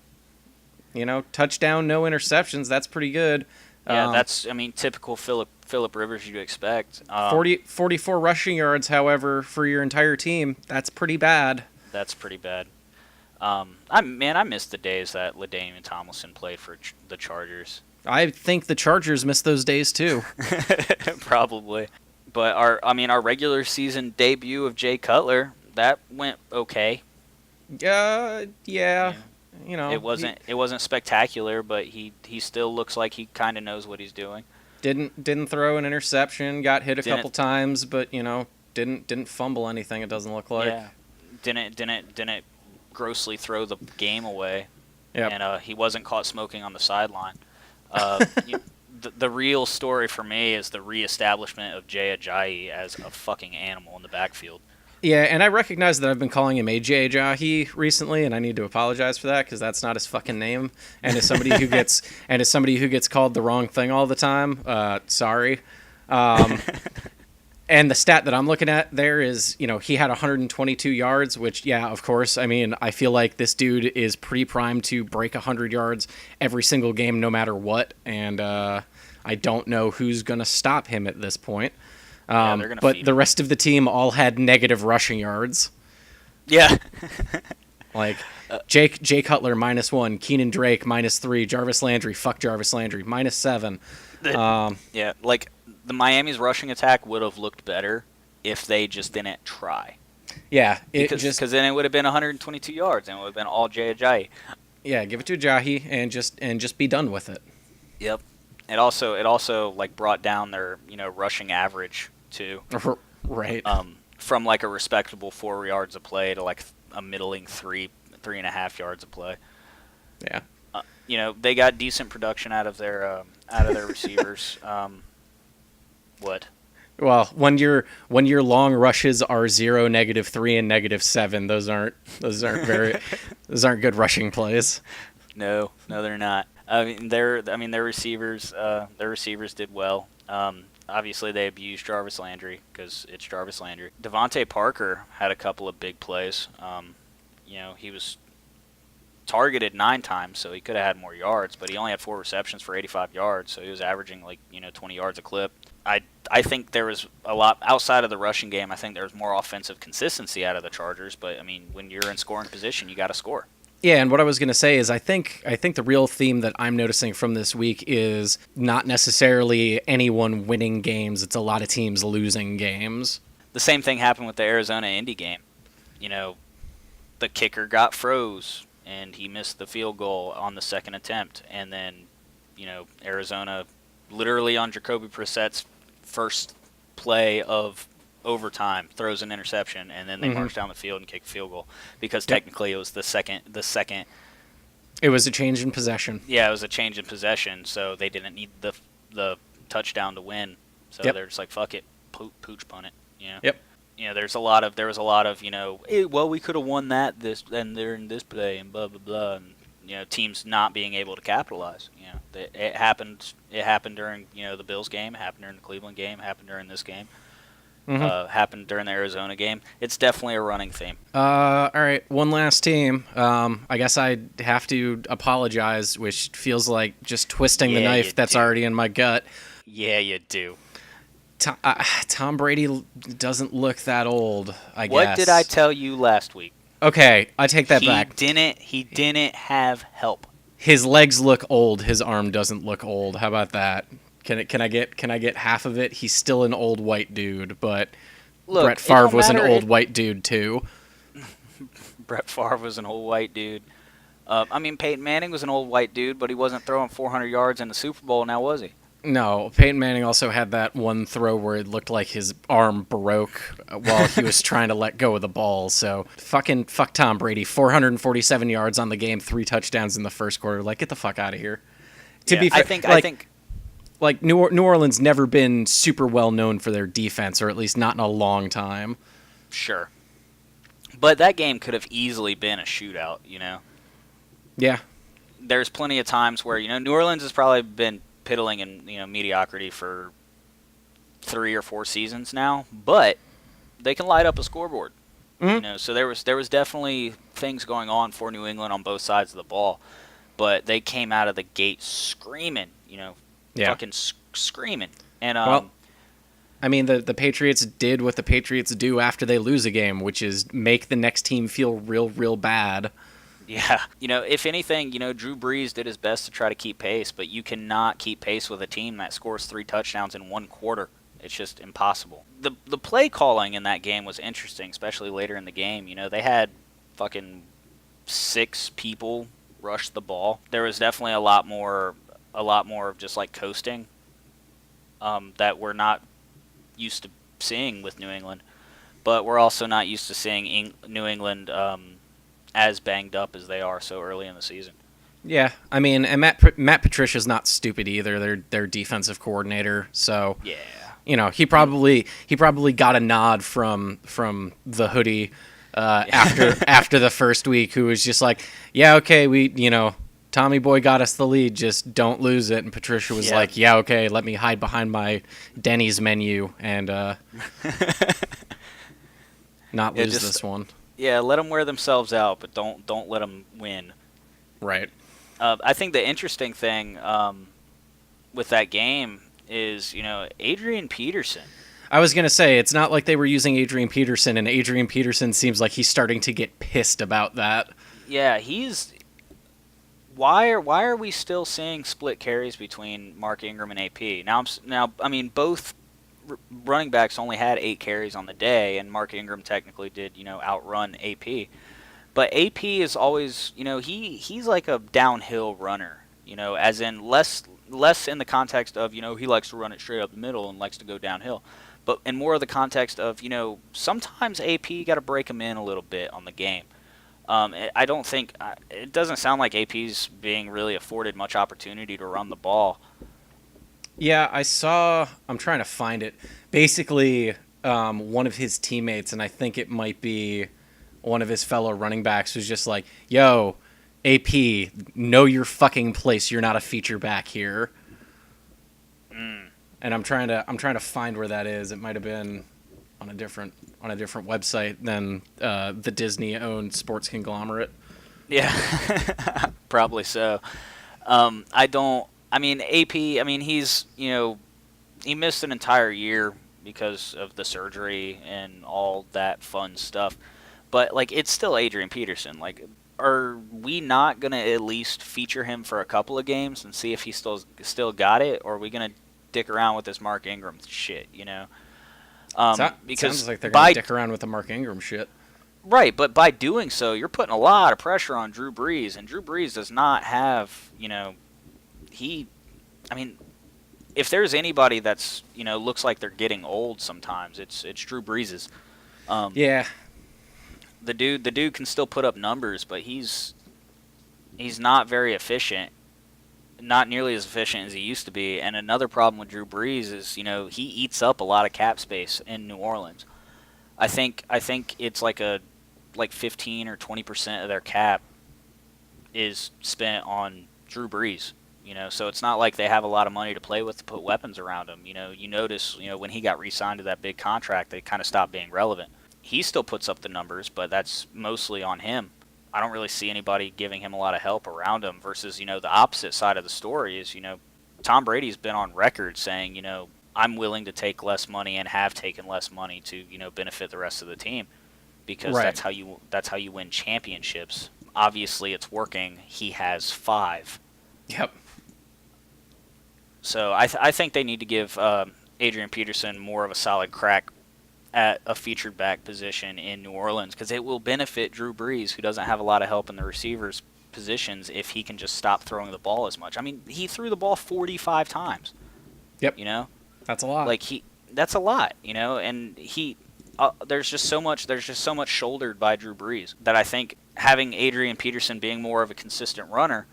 Touchdown, no interceptions. That's pretty good. Yeah, that's, typical Phillip Rivers you'd expect. 44 rushing yards, however, for your entire team. That's pretty bad. That's pretty bad. I miss the days that LaDainian Tomlinson played for the Chargers. I think the Chargers missed those days, too. Probably. But our regular season debut of Jay Cutler, that went okay. Yeah. It wasn't spectacular, but he still looks like he kind of knows what he's doing. Didn't throw an interception, got hit a couple times, but didn't fumble anything. It doesn't look like. Yeah. Didn't grossly throw the game away. Yeah. And he wasn't caught smoking on the sideline. The real story for me is the reestablishment of Jay Ajayi as a fucking animal in the backfield. Yeah, and I recognize that I've been calling him AJ Ajayi recently, and I need to apologize for that because that's not his fucking name. And as somebody who gets called the wrong thing all the time, sorry. And the stat that I'm looking at there is, he had 122 yards, which, yeah, of course. I mean, I feel like this dude is pretty primed to break 100 yards every single game, no matter what. And I don't know who's going to stop him at this point. But the rest of the team all had negative rushing yards. Yeah. Like, Jay Cutler, -1. Keenan Drake, -3. Jarvis Landry, fuck Jarvis Landry, -7. Yeah, like, the Miami's rushing attack would have looked better if they just didn't try. Yeah. Because then it would have been 122 yards, and it would have been all Jay Ajayi. Yeah, give it to Ajayi and just be done with it. Yep. It also like brought down their rushing average too. Right. From like a respectable 4 yards of play to like a middling 3.5 yards of play. Yeah. They got decent production out of their receivers. What? Well, when your long rushes are 0, -3, and -7, those aren't good rushing plays. No, they're not. Their receivers did well. Obviously, they abused Jarvis Landry because it's Jarvis Landry. Devontae Parker had a couple of big plays. He was targeted 9 times, so he could have had more yards, but he only had 4 receptions for 85 yards, so he was averaging 20 yards a clip. I think there was a lot outside of the rushing game. I think there was more offensive consistency out of the Chargers, but I mean, when you're in scoring position, you got to score. Yeah, and what I was going to say is I think the real theme that I'm noticing from this week is not necessarily anyone winning games. It's a lot of teams losing games. The same thing happened with the Arizona-Indy game. The kicker got froze, and he missed the field goal on the second attempt. And then, Arizona, literally on Jacoby Brissett's first play of overtime, throws an interception, and then they march down the field and kick a field goal because technically it was the second. It was a change in possession. Yeah, it was a change in possession, so they didn't need the touchdown to win. So they're just like, fuck it, pooch punt it. Yep. There was a lot of hey, well, we could have won this and they're in this play and blah blah blah, and teams not being able to capitalize. It happened during the Bills game, it happened during the Cleveland game, it happened during this game. Happened during the Arizona game. It's definitely a running theme. All right, one last team. I guess I have to apologize, which feels like just twisting the knife that's already in my gut. Yeah, you do. Tom Brady doesn't look that old, I What did I guess. tell you last week? Okay, I take that He back. didn't. He didn't have help. His legs look old. His arm doesn't look old. How about that? Can I get half of it? He's still an old white dude, but Brett Look, it Favre don't was an matter. old white dude too. Brett Favre was an old white dude. Peyton Manning was an old white dude, but he wasn't throwing 400 yards in the Super Bowl. Now was he? No, Peyton Manning also had that one throw where it looked like his arm broke while he was trying to let go of the ball. So fuck Tom Brady. 447 yards on the game, 3 touchdowns in the first quarter. Like, get the fuck out of here. To Yeah, be fair, I like, think New Orleans never been super well known for their defense, or at least not in a long time. sure. But that game could have easily been a shootout. Yeah, There's plenty of times where New Orleans has probably been piddling in mediocrity for 3 or 4 seasons now, but they can light up a scoreboard. mm-hmm. So there was definitely things going on for New England on both sides of the ball, but they came out of the gate screaming, Yeah. fucking screaming. And Well, I mean, the Patriots did what the Patriots do after they lose a game, which is make the next team feel real, real bad. yeah, if anything, Drew Brees did his best to try to keep pace, but you cannot keep pace with a team that scores 3 touchdowns in one quarter. It's just impossible. The play calling in that game was interesting, especially later in the game. They had fucking 6 people rush the ball. There was definitely a lot more of just like coasting that we're not used to seeing with New England. But we're also not used to seeing New England as banged up as they are so early in the season. Yeah, I mean, and Matt Patricia's not stupid either. Their defensive coordinator, so Yeah. he probably got a nod from the hoodie after the first week, who was just like, yeah, okay, Tommy Boy got us the lead, just don't lose it. And Patricia was Yeah. like, yeah, okay, let me hide behind my Denny's menu and not lose this one. Yeah, let them wear themselves out, but don't let them win. Right. I think the interesting thing with that game is, Adrian Peterson. I was going to say, it's not like they were using Adrian Peterson, and Adrian Peterson seems like he's starting to get pissed about that. Yeah, he's. Why are we still seeing split carries between Mark Ingram and AP? Both running backs only had 8 carries on the day, and Mark Ingram technically did, outrun AP. But AP is always, he's like a downhill runner, as in less in the context of, he likes to run it straight up the middle and likes to go downhill. But in more of the context of, sometimes AP got to break him in a little bit on the game. I don't think it doesn't sound like AP's being really afforded much opportunity to run the ball. Yeah, I'm trying to find it. Basically, one of his teammates, and I think it might be one of his fellow running backs, was just like, yo, AP, know your fucking place. You're not a feature back here. And I'm trying to find where that is. It might have been on a different website than the Disney-owned sports conglomerate. Yeah, probably so. AP. He's he missed an entire year because of the surgery and all that fun stuff. But it's still Adrian Peterson. Are we not gonna at least feature him for a couple of games and see if he still got it, or are we gonna dick around with this Mark Ingram shit? Because sounds like they're gonna dick around with the Mark Ingram shit. Right, but by doing so, you're putting a lot of pressure on Drew Brees, and Drew Brees does not have, if there's anybody that's, looks like they're getting old sometimes, it's Drew Brees's. Yeah. The dude can still put up numbers, but he's not very efficient, not nearly as efficient as he used to be. And another problem with Drew Brees is, he eats up a lot of cap space in New Orleans. I think it's like 15 or 20% of their cap is spent on Drew Brees. So it's not like they have a lot of money to play with to put weapons around him. You notice, when he got re-signed to that big contract, they kind of stopped being relevant. He still puts up the numbers, but that's mostly on him. I don't really see anybody giving him a lot of help around him versus, the opposite side of the story is, Tom Brady's been on record saying, I'm willing to take less money and have taken less money to, benefit the rest of the team, because Right. that's how you win championships. Obviously, it's working. He has 5. Yep. So I think they need to give Adrian Peterson more of a solid crack at a featured back position in New Orleans, because it will benefit Drew Brees, who doesn't have a lot of help in the receivers positions, if he can just stop throwing the ball as much. I mean, he threw the ball 45 times. Yep. You know, That's a lot. like that's a lot. And there's just so much shouldered by Drew Brees that I think having Adrian Peterson being more of a consistent runner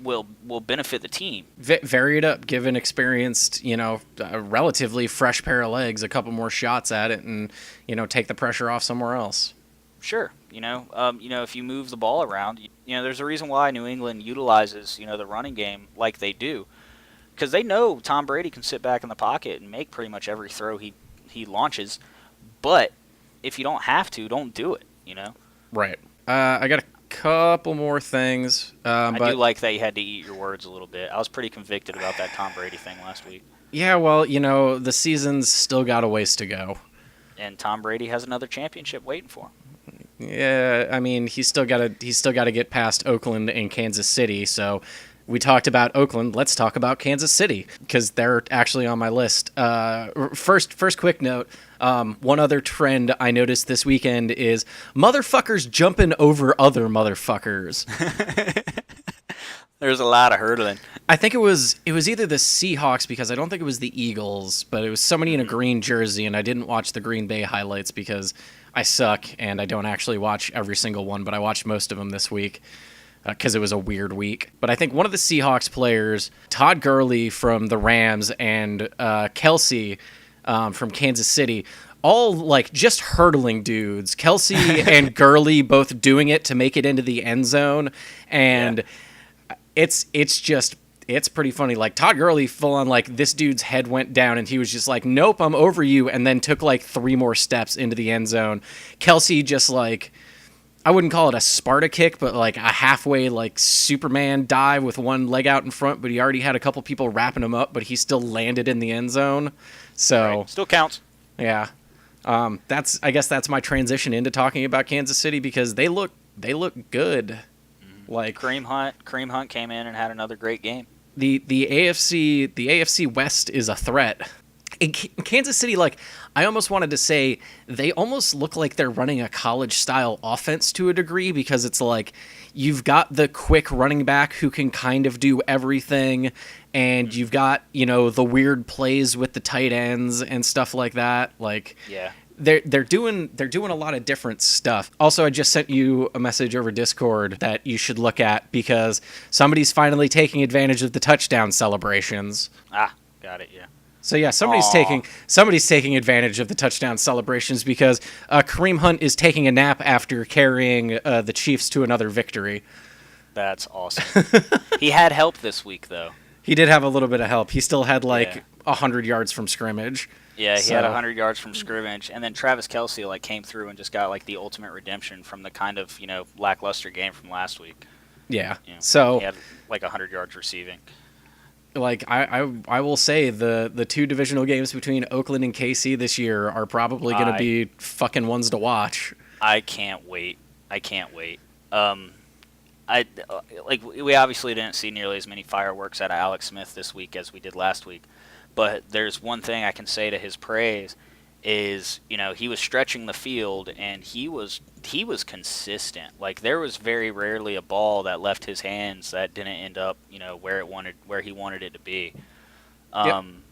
will benefit the team. Vary it up, give an experienced, a relatively fresh pair of legs a couple more shots at it, and take the pressure off somewhere else. Sure, if you move the ball around, there's a reason why New England utilizes the running game like they do, because they know Tom Brady can sit back in the pocket and make pretty much every throw he launches. But if you don't have to, don't do it. Right. I got a couple more things. I but do like that you had to eat your words a little bit. I was pretty convicted about that Tom Brady thing last week. Yeah, well, the season's still got a ways to go. And Tom Brady has another championship waiting for him. Yeah, I mean, he's still got to get past Oakland and Kansas City. So we talked about Oakland. Let's talk about Kansas City, because they're actually on my list. First quick note. One other trend I noticed this weekend is motherfuckers jumping over other motherfuckers. There's a lot of hurdling. I think it was either the Seahawks, because I don't think it was the Eagles, but it was somebody in a green jersey, and I didn't watch the Green Bay highlights because I suck and I don't actually watch every single one, but I watched most of them this week because it was a weird week. But I think one of the Seahawks players, Todd Gurley from the Rams, and Kelsey from Kansas City, all like just hurdling dudes. Kelsey and Gurley both doing it to make it into the end zone, and it's pretty funny. Like Todd Gurley, full on, like this dude's head went down and he was just like, "Nope, I'm over you," and then took like 3 more steps into the end zone. Kelsey just like, I wouldn't call it a Sparta kick, but like a halfway like Superman dive with one leg out in front, but he already had a couple people wrapping him up, but he still landed in the end zone. So right. Still counts. Yeah. I guess that's my transition into talking about Kansas City, because they look good. Like Kareem Hunt came in and had another great game. The AFC West is a threat. In Kansas City, like, I almost wanted to say they almost look like they're running a college-style offense to a degree, because it's like you've got the quick running back who can kind of do everything, and you've got, the weird plays with the tight ends and stuff like that. Like, yeah. They're doing a lot of different stuff. Also, I just sent you a message over Discord that you should look at, because somebody's finally taking advantage of the touchdown celebrations. Ah, got it. Yeah. So yeah, somebody's taking advantage of the touchdown celebrations, because Kareem Hunt is taking a nap after carrying the Chiefs to another victory. That's awesome. He had help this week, though. He did have a little bit of help. He still had 100 yards from scrimmage. Yeah, he had 100 yards from scrimmage, and then Travis Kelce came through and just got the ultimate redemption from the kind of lackluster game from last week. Yeah. So he had 100 yards receiving. I will say the 2 divisional games between Oakland and KC this year are probably going to be fucking ones to watch. I can't wait. We obviously didn't see nearly as many fireworks out of Alex Smith this week as we did last week. But there's one thing I can say to his praise is, he was stretching the field and he was consistent. Like, there was very rarely a ball that left his hands that didn't end up, where he wanted it to be. And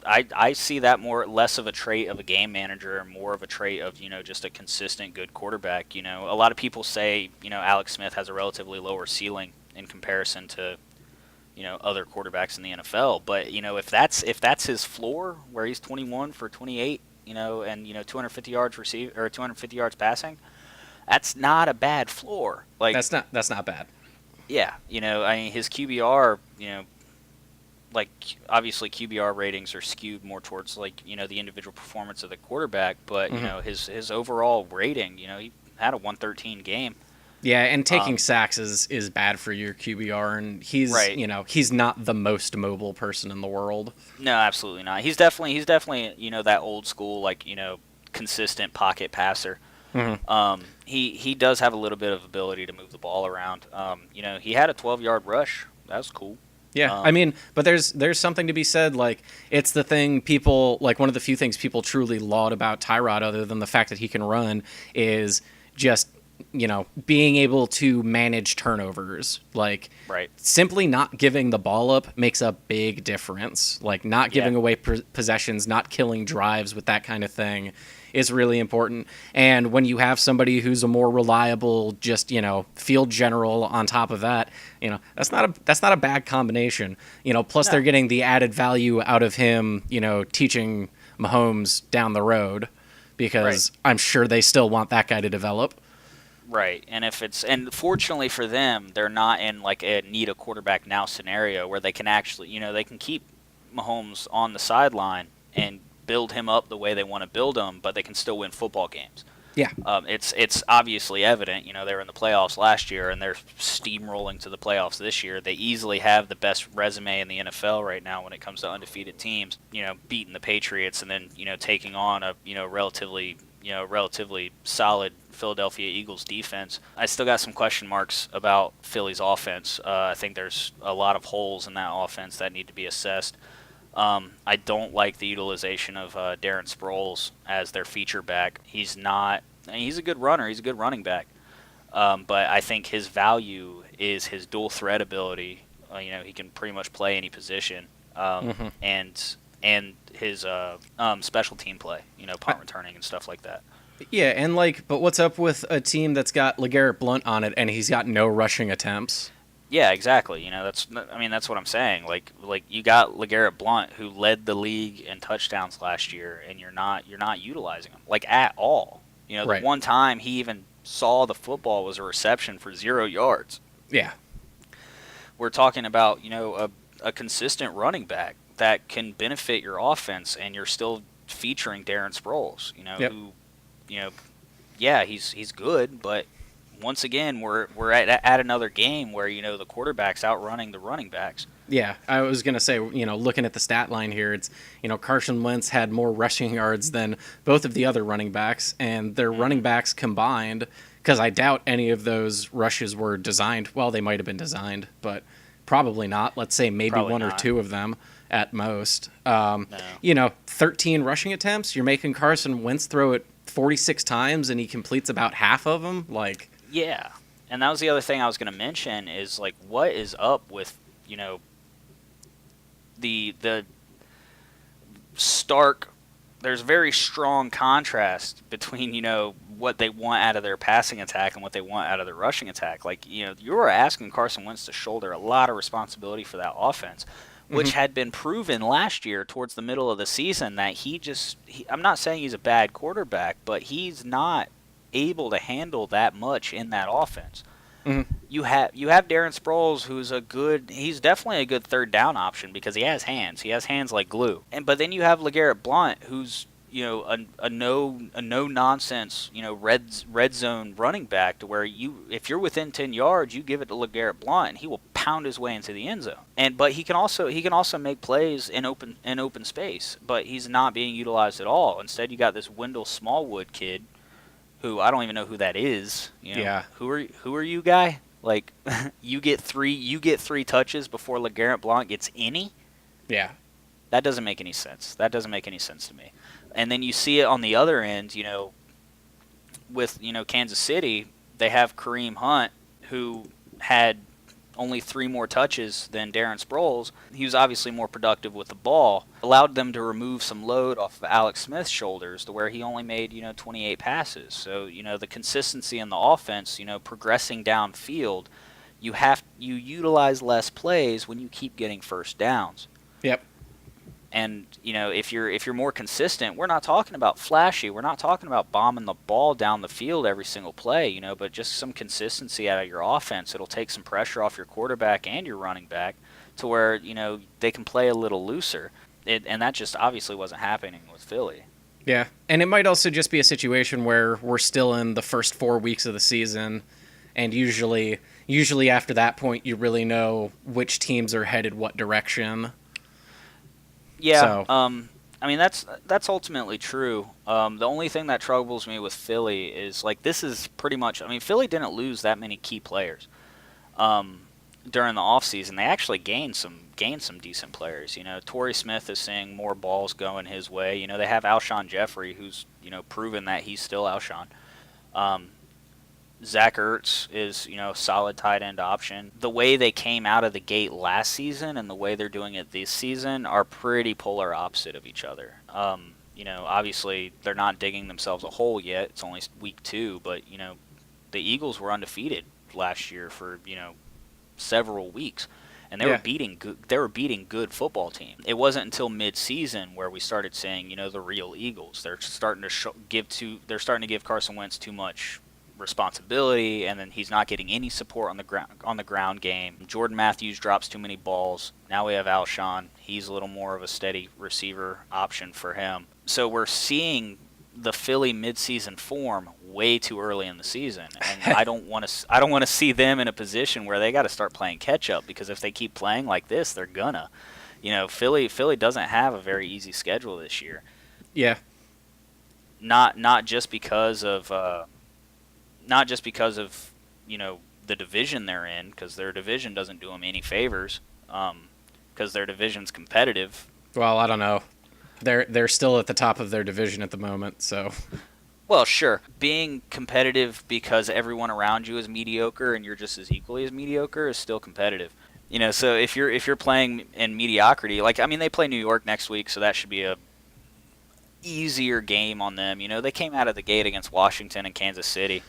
I see that less of a trait of a game manager and more of a trait of, just a consistent good quarterback. A lot of people say, Alex Smith has a relatively lower ceiling in comparison to other quarterbacks in the NFL. But, if that's his floor, where he's 21 for 28, and 250 yards or 250 yards passing, that's not a bad floor. Like, that's not bad. Yeah, I mean, his QBR, obviously QBR ratings are skewed more towards the individual performance of the quarterback, but his overall rating, he had a 113 game. Yeah, and taking sacks is bad for your QBR, and he's Right. he's not the most mobile person in the world. No, absolutely not. He's definitely that old school like consistent pocket passer. Hmm. He does have a little bit of ability to move the ball around. He had a 12-yard rush. That was cool. Yeah, I Um, mean, but there's something to be said. Like, it's the thing people like one of the few things people truly laud about Tyrod, other than the fact that he can run, is just being able to manage turnovers. Like, right. simply not giving the ball up makes a big difference. Like, not Yeah. giving away possessions, not killing drives with that kind of thing is really important. And when you have somebody who's a more reliable, just field general on top of that, that's not a bad combination. Plus they're No. getting the added value out of him, teaching Mahomes down the road, Right. because I'm sure they still want that guy to develop. Right. And fortunately for them, they're not in like a need a quarterback now scenario where they can actually, they can keep Mahomes on the sideline and build him up the way they want to build him, but they can still win football games. Yeah. It's obviously evident. They were in the playoffs last year, and they're steamrolling to the playoffs this year. They easily have the best resume in the NFL right now when it comes to undefeated teams. Beating the Patriots and then taking on a relatively solid Philadelphia Eagles defense. I still got some question marks about Philly's offense. I think there's a lot of holes in that offense that need to be assessed. I don't like the utilization of Darren Sproles as their feature back. He's not. He's a good runner. He's a good running back. But I think his value is his dual threat ability. He can pretty much play any position, Hmm. and his special team play. Punt returning and stuff like that. Yeah, and but what's up with a team that's got LeGarrette Blount on it and he's got no rushing attempts? Yeah, exactly. That's what I'm saying. Like you got LeGarrette Blount who led the league in touchdowns last year, and you're not utilizing him like at all. The Right. one time he even saw the football was a reception for 0 yards. Yeah. We're talking about a consistent running back that can benefit your offense, and you're still featuring Darren Sproles. Yep. Who, yeah, he's good, but once again, we're at another game where the quarterback's outrunning the running backs. Yeah, I was gonna say, looking at the stat line here, it's Carson Wentz had more rushing yards than both of the other running backs, and their running backs combined, because I doubt any of those rushes were designed. Well, they might have been designed, but probably not. Let's say maybe Probably one or not. two of them at most. No. 13 rushing attempts. You're making Carson Wentz throw it 46 times, and he completes about half of them. Like, Yeah, and that was the other thing I was going to mention is like what is up with the stark. There's very strong contrast between what they want out of their passing attack and what they want out of their rushing attack. Like you were asking Carson Wentz to shoulder a lot of responsibility for that offense, which had been proven last year towards the middle of the season that I'm not saying he's a bad quarterback, but he's not able to handle that much in that offense. mhm. You have Darren Sproles, he's definitely a good third down option because he has hands. He has hands like glue. But then you have LeGarrette Blount, who's a no nonsense red zone running back to where if you're within 10 yards, you give it to LeGarrette Blount and he will pound his way into the end zone. But he can also make plays in open space, but he's not being utilized at all. Instead, you got this Wendell Smallwood kid who I don't even know who that is. Yeah. Who are you, guy? Like you get three touches before LeGarrette Blount gets any? Yeah. That doesn't make any sense. That doesn't make any sense to me. And then you see it on the other end, with Kansas City, they have Kareem Hunt who had only 3 more touches than Darren Sproles. He was obviously more productive with the ball, allowed them to remove some load off of Alex Smith's shoulders to where he only made 28 passes. So the consistency in the offense, progressing downfield, you utilize less plays when you keep getting first downs. Yep. And if you're more consistent, we're not talking about flashy. We're not talking about bombing the ball down the field every single play, but just some consistency out of your offense. It'll take some pressure off your quarterback and your running back to where they can play a little looser. And that just obviously wasn't happening with Philly. Yeah, and it might also just be a situation where we're still in the first 4 weeks of the season, and usually after that point you really know which teams are headed what direction. Yeah, So I mean that's ultimately true. The only thing that troubles me with Philly is like this is pretty much. I mean, Philly didn't lose that many key players um, during the offseason. They actually gained some decent players. You know, Torrey Smith is seeing more balls going his way. You know, they have Alshon Jeffrey, who's proven that he's still Alshon. Um, Zach Ertz is, a solid tight end option. The way they came out of the gate last season and the way they're doing it this season are pretty polar opposite of each other. Obviously they're not digging themselves a hole yet. It's only week 2, but the Eagles were undefeated last year for several weeks, and they were yeah, beating good football teams. It wasn't until mid-season where we started saying, the real Eagles. They're starting to give Carson Wentz too much responsibility, and then he's not getting any support on the ground game. Jordan Matthews drops too many balls. Now we have Alshon. He's a little more of a steady receiver option for him. So we're seeing the Philly midseason form way too early in the season, and I don't want to see them in a position where they got to start playing catch up, because if they keep playing like this, they're gonna. Philly doesn't have a very easy schedule this year. yeah. Not just because of the division they're in, because their division doesn't do them any favors, because their division's competitive. Well, I don't know. They're still at the top of their division at the moment, so Well, sure, being competitive because everyone around you is mediocre and you're just as equally as mediocre is still competitive. So if you're playing in mediocrity, like, I mean, they play New York next week, so that should be a easier game on them. They came out of the gate against Washington and Kansas City.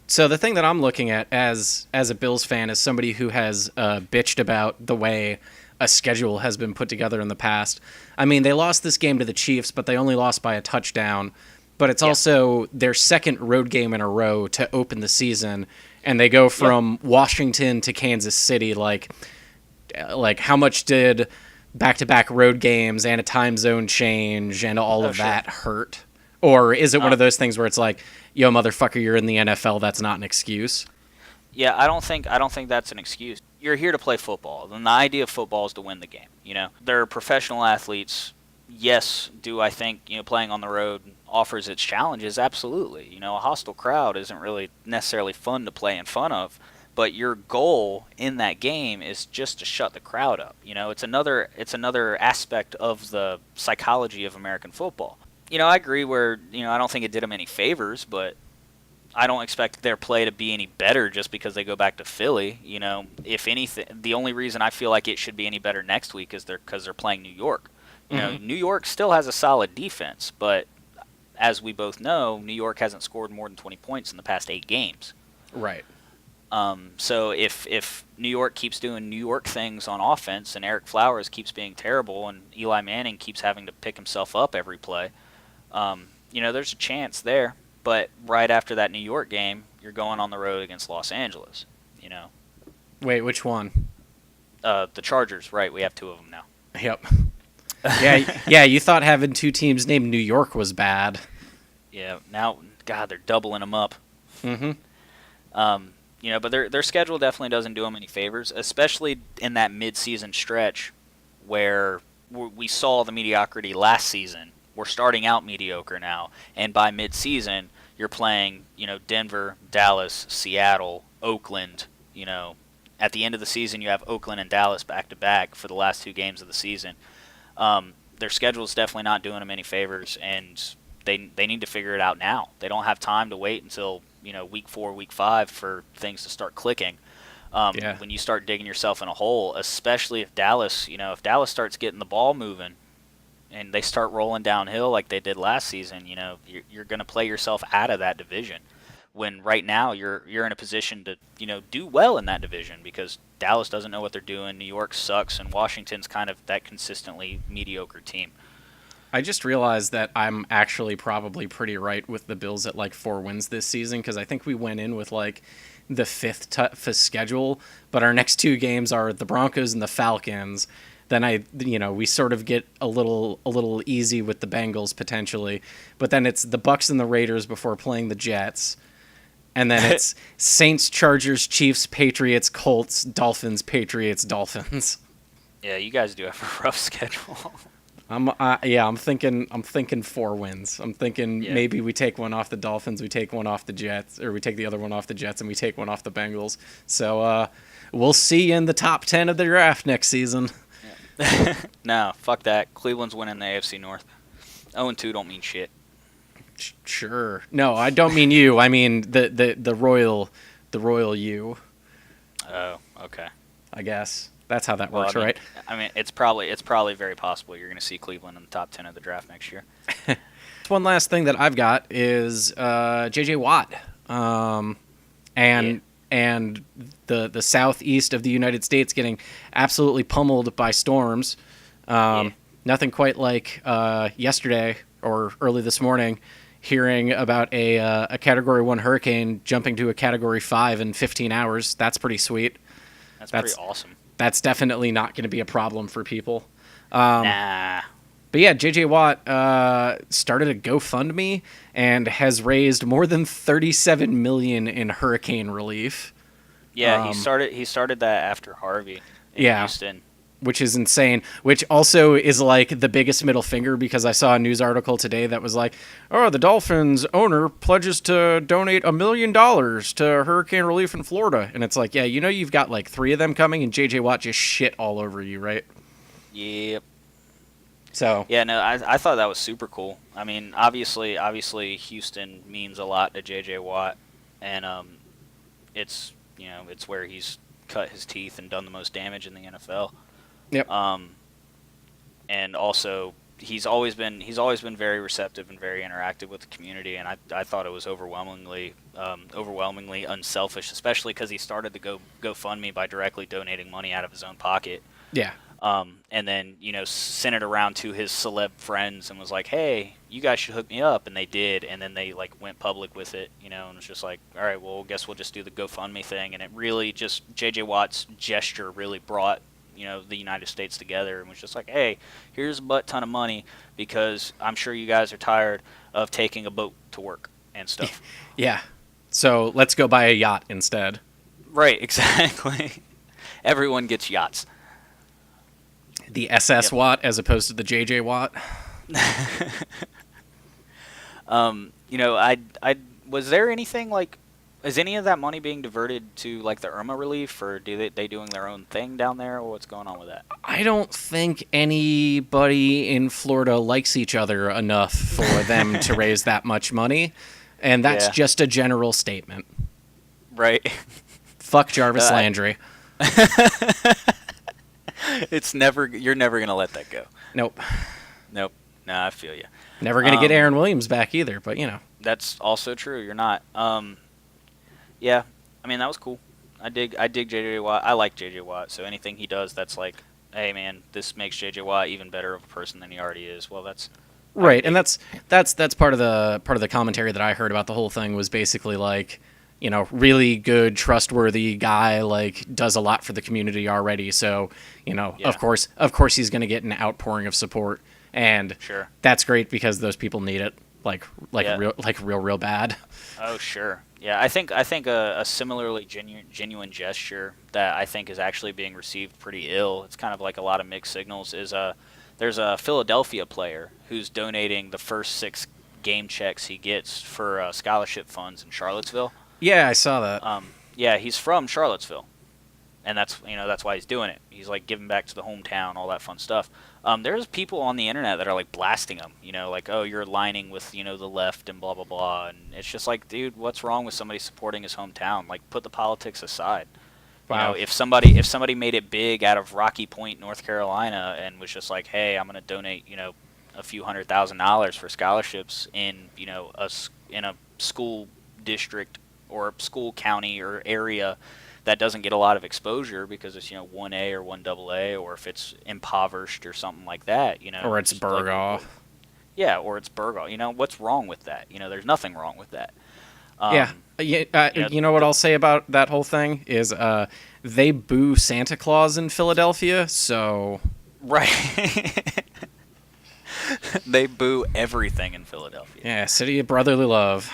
So the thing that I'm looking at as a Bills fan, as somebody who has bitched about the way a schedule has been put together in the past. I mean, they lost this game to the Chiefs, but they only lost by a touchdown. But it's also their second road game in a row to open the season, and they go from Washington to Kansas City. Like how much did back-to-back road games and a time zone change and all of that hurt? Or is it one of those things where it's like, yo, motherfucker, you're in the NFL, that's not an excuse? Yeah, I don't think that's an excuse. You're here to play football, and the idea of football is to win the game. They're professional athletes. Yes, do I think playing on the road offers its challenges? Absolutely. A hostile crowd isn't really necessarily fun to play in front of, but your goal in that game is just to shut the crowd up. It's another aspect of the psychology of American football. I agree where I don't think it did them any favors, but I don't expect their play to be any better just because they go back to Philly. If anything, the only reason I feel like it should be any better next week is because they're playing New York. New York still has a solid defense, but as we both know, New York hasn't scored more than 20 points in the past 8 games. Right. So if New York keeps doing New York things on offense and Eric Flowers keeps being terrible and Eli Manning keeps having to pick himself up every play, there's a chance there. But right after that New York game, you're going on the road against Los Angeles. Wait, which one? The Chargers, right? We have 2 of them now. Yep. Yeah, you thought having 2 teams named New York was bad. Yeah, now, God, they're doubling them up. Mm-hmm. But their schedule definitely doesn't do them any favors, especially in that mid-season stretch where we saw the mediocrity last season. We're starting out mediocre now, and by mid-season, you're playing, Denver, Dallas, Seattle, Oakland. At the end of the season, you have Oakland and Dallas back-to-back for the last 2 games of the season. Their schedule is definitely not doing them any favors, and they need to figure it out now. They don't have time to wait until week 4, week 5 for things to start clicking. When you start digging yourself in a hole, especially if Dallas starts getting the ball moving and they start rolling downhill like they did last season, you're going to play yourself out of that division. When right now you're in a position to do well in that division because Dallas doesn't know what they're doing, New York sucks, and Washington's kind of that consistently mediocre team. I just realized that I'm actually probably pretty right with the Bills at like 4 wins this season, because I think we went in with like the 5th toughest schedule, but our next 2 games are the Broncos and the Falcons. Then we sort of get a little easy with the Bengals potentially, but then it's the Bucks and the Raiders before playing the Jets. And then it's Saints, Chargers, Chiefs, Patriots, Colts, Dolphins, Patriots, Dolphins. Yeah, you guys do have a rough schedule. I'm thinking 4 wins. I'm thinking Yeah. maybe we take one off the Dolphins, we take one off the Jets, or we take the other one off the Jets, and we take one off the Bengals. So we'll see you in the top 10 of the draft next season. No, fuck that. Cleveland's winning the AFC North. 0-2 don't mean shit. Sure. No, I don't mean you. I mean the royal you. Oh, okay. I guess that's how that works, right? I mean, it's probably very possible you're going to see Cleveland in the top 10 of the draft next year. One last thing that I've got is J.J. Watt, and the southeast of the United States getting absolutely pummeled by storms. Nothing quite like yesterday or early this morning, hearing about a Category 1 hurricane jumping to a Category 5 in 15 hours. That's pretty sweet. That's pretty awesome. That's definitely not going to be a problem for people. Nah. But yeah, J.J. Watt started a GoFundMe and has raised more than $37 million in hurricane relief. Yeah, he started that after Harvey in Houston. Which is insane, which also is like the biggest middle finger, because I saw a news article today that was like, oh, the Dolphins owner pledges to donate $1 million to hurricane relief in Florida. And it's like, yeah, you've got like 3 of them coming, and J.J. Watt just shit all over you, right? Yep. So. Yeah, no, I thought that was super cool. I mean, obviously Houston means a lot to J.J. Watt, and it's where he's cut his teeth and done the most damage in the NFL. Yep. And also he's always been very receptive and very interactive with the community, and I thought it was overwhelmingly unselfish, especially because he started the GoFundMe by directly donating money out of his own pocket. Yeah. And then sent it around to his celeb friends and was like, hey, you guys should hook me up, and they did, and then they like went public with it, and it was just like, all right, well, I guess we'll just do the GoFundMe thing. And it really just, J.J. Watt's gesture really brought the United States together, and was just like, hey, here's a butt ton of money, because I'm sure you guys are tired of taking a boat to work and stuff. Yeah. So let's go buy a yacht instead. Right, exactly. Everyone gets yachts. The SS Watt as opposed to the JJ Watt. I was there anything like, is any of that money being diverted to like the Irma relief, or they doing their own thing down there, or what's going on with that? I don't think anybody in Florida likes each other enough for them to raise that much money, and that's just a general statement. Right. Fuck Jarvis Landry. You're never gonna let that go. Nope. No, I feel you. Never gonna get Aaron Williams back either, but that's also true. You're not. Yeah, I mean, that was cool. I dig JJ Watt. I like JJ Watt. So anything he does that's like, hey man, this makes JJ Watt even better of a person than he already is. Well, that's right, and that's part of the commentary that I heard about the whole thing, was basically like, really good, trustworthy guy, like does a lot for the community already. So, of course he's going to get an outpouring of support, and sure, that's great because those people need it, real bad. Oh sure, yeah. I think a similarly genuine gesture that I think is actually being received pretty ill. It's kind of like a lot of mixed signals. There's a Philadelphia player who's donating the first 6 game checks he gets for scholarship funds in Charlottesville. Yeah, I saw that. Yeah, he's from Charlottesville, and that's why he's doing it. He's like giving back to the hometown, all that fun stuff. There's people on the internet that are like blasting him, like, oh, you're aligning with the left and blah blah blah, and it's just like, dude, what's wrong with somebody supporting his hometown? Like, put the politics aside. Wow. If somebody made it big out of Rocky Point, North Carolina, and was just like, hey, I'm gonna donate a few $100,000 for scholarships in a school district or school county or area that doesn't get a lot of exposure because it's 1A or 1AA, or if it's impoverished or something like that, or it's Burgaw. Yeah, or it's Burgaw. What's wrong with that? There's nothing wrong with that. You know what I'll say about that whole thing is they boo Santa Claus in Philadelphia, so right. They boo everything in Philadelphia. Yeah, city of brotherly love.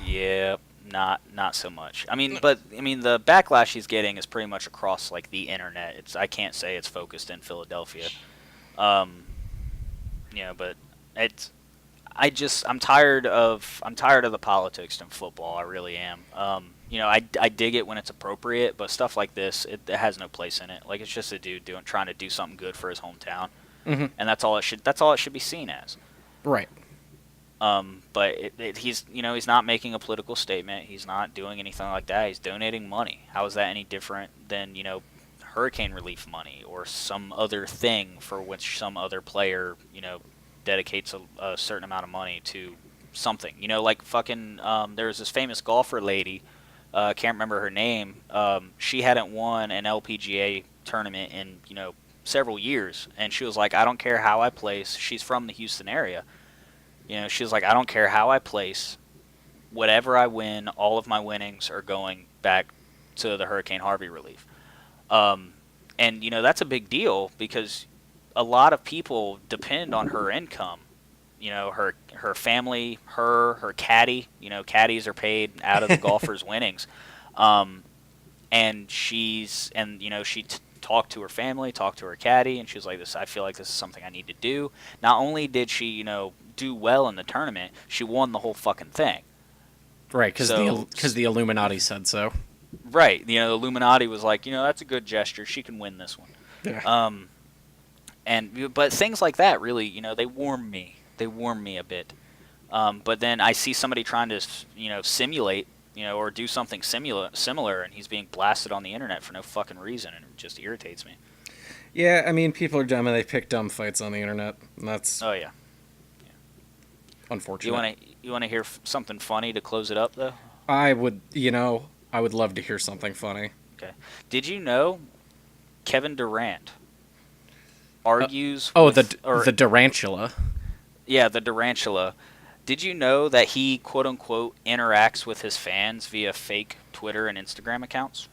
Yep. not so much. I mean, but I mean the backlash he's getting is pretty much across like the internet. I can't say it's focused in Philadelphia. Um, but it's I'm tired of the politics in football. I really am. I dig it when it's appropriate, but stuff like this, it has no place in it. Like, it's just a dude trying to do something good for his hometown, and that's all it should be seen as. Right. But he's not making a political statement. He's not doing anything like that. He's donating money. How is that any different than hurricane relief money or some other thing for which some other player dedicates a certain amount of money to something? Like fucking there was this famous golfer lady. Can't remember her name. She hadn't won an LPGA tournament in several years, and she was like, I don't care how I place. She's from the Houston area. She was like, I don't care how I place. Whatever I win, all of my winnings are going back to the Hurricane Harvey relief. And that's a big deal because a lot of people depend on her income. Her family, her caddy. Caddies are paid out of the golfer's winnings. And she talked to her family, talked to her caddy, and she was like, I feel like this is something I need to do. Not only did she, do well in the tournament, she won the whole fucking thing. Right, because the Illuminati said so. Right, the Illuminati was like, that's a good gesture. She can win this one. Yeah. But things like that really, they warm me. They warm me a bit. But then I see somebody trying to, simulate, or do something similar, and he's being blasted on the internet for no fucking reason, and it just irritates me. Yeah, I mean, people are dumb and they pick dumb fights on the internet. And that's unfortunate. You want to hear something funny to close it up, though? I would love to hear something funny. Okay. Did you know Kevin Durant argues the Durantula. Yeah, the Durantula. Did you know that he, quote-unquote, interacts with his fans via fake Twitter and Instagram accounts?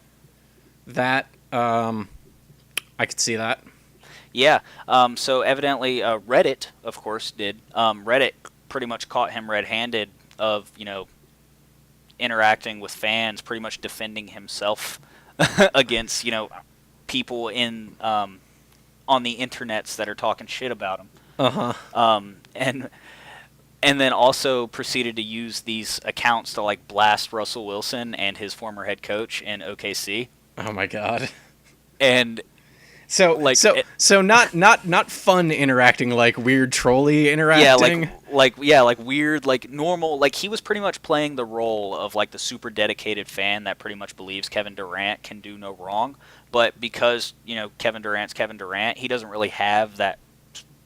That, I could see that. Yeah. So evidently Reddit, of course, did. Reddit pretty much caught him red-handed of, interacting with fans, pretty much defending himself against, people on the internets that are talking shit about him. Uh-huh. And then also proceeded to use these accounts to like blast Russell Wilson and his former head coach in OKC. Oh my god. And so not fun interacting, like weird trolly interacting. Yeah, like weird, like normal. Like he was pretty much playing the role of like the super dedicated fan that pretty much believes Kevin Durant can do no wrong. But because Kevin Durant's Kevin Durant, he doesn't really have that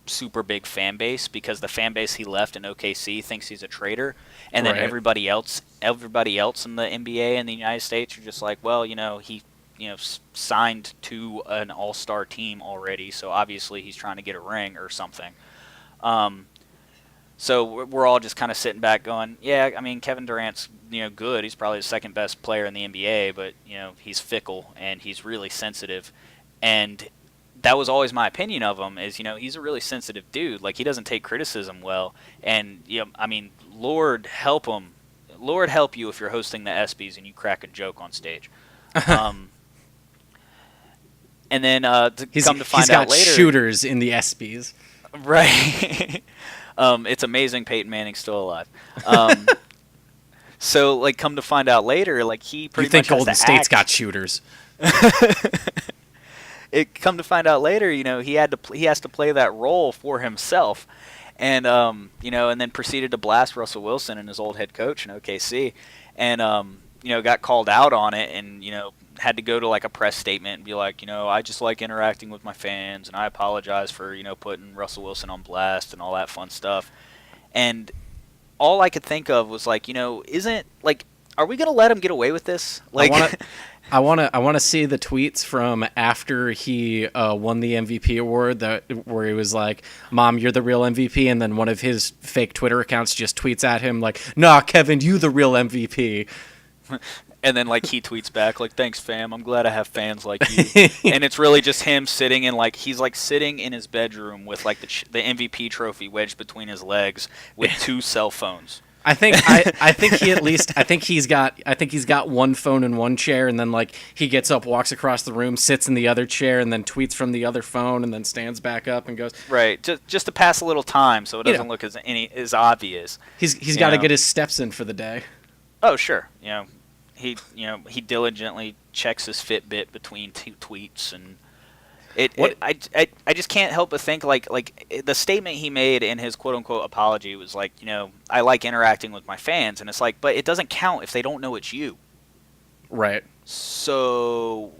super big fan base because the fan base he left in OKC thinks he's a traitor, and then everybody else in the NBA and the United States are just like, well, he signed to an all-star team already, so obviously he's trying to get a ring or something. So we're all just kind of sitting back going, yeah, I mean, Kevin Durant's good. He's probably the second best player in the NBA, but he's fickle and he's really sensitive. And that was always my opinion of him is, he's a really sensitive dude. Like, he doesn't take criticism well. And, I mean, Lord help him. Lord help you if you're hosting the ESPYs and you crack a joke on stage. And then come to find out later, he's got shooters in the ESPYs. Right. It's amazing Peyton Manning's still alive. So, like, come to find out later, like, he pretty much has to Golden State's got shooters. Come to find out later, he has to play that role for himself, and and then proceeded to blast Russell Wilson and his old head coach in OKC, and got called out on it, and had to go to like a press statement and be like, I just like interacting with my fans, and I apologize for putting Russell Wilson on blast and all that fun stuff, and all I could think of was like, isn't like, are we gonna let him get away with this? Like, I want to see the tweets from after he won the MVP award, where he was like, "Mom, you're the real MVP," and then one of his fake Twitter accounts just tweets at him like, "Nah, Kevin, you the real MVP." And then like he tweets back like, "Thanks, fam. I'm glad I have fans like you." And it's really just him sitting in like he's like sitting in his bedroom with like the MVP trophy wedged between his legs with two cell phones. I think he at least I think he's got one phone in one chair, and then like he gets up, walks across the room, sits in the other chair, and then tweets from the other phone, and then stands back up and goes. Right, just to pass a little time so it doesn't look as obvious. He's got to get his steps in for the day. Oh sure, he diligently checks his Fitbit between two tweets, and I just can't help but think like the statement he made in his quote unquote apology was like, I like interacting with my fans, and it's like, but it doesn't count if they don't know it's you. Right. So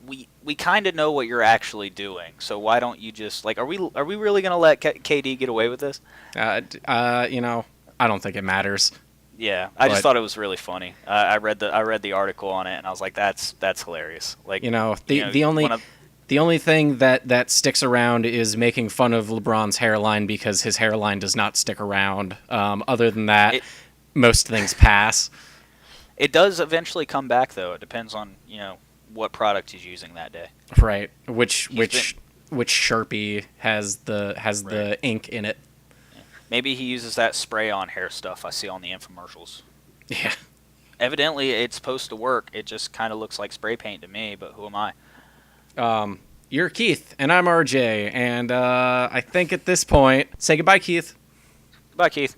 we kind of know what you're actually doing. So why don't you just like, are we really gonna let KD get away with this? I don't think it matters. Yeah, I just thought it was really funny. I read the article on it, and I was like, that's hilarious. Like, the only thing that sticks around is making fun of LeBron's hairline because his hairline does not stick around. Other than that, most things pass. It does eventually come back, though. It depends on what product he's using that day. Right. Which Sharpie has the ink in it. Yeah. Maybe he uses that spray-on hair stuff I see on the infomercials. Yeah. Evidently, it's supposed to work. It just kind of looks like spray paint to me, but who am I? You're Keith, and I'm RJ, and I think at this point, say goodbye, Keith. Goodbye, Keith.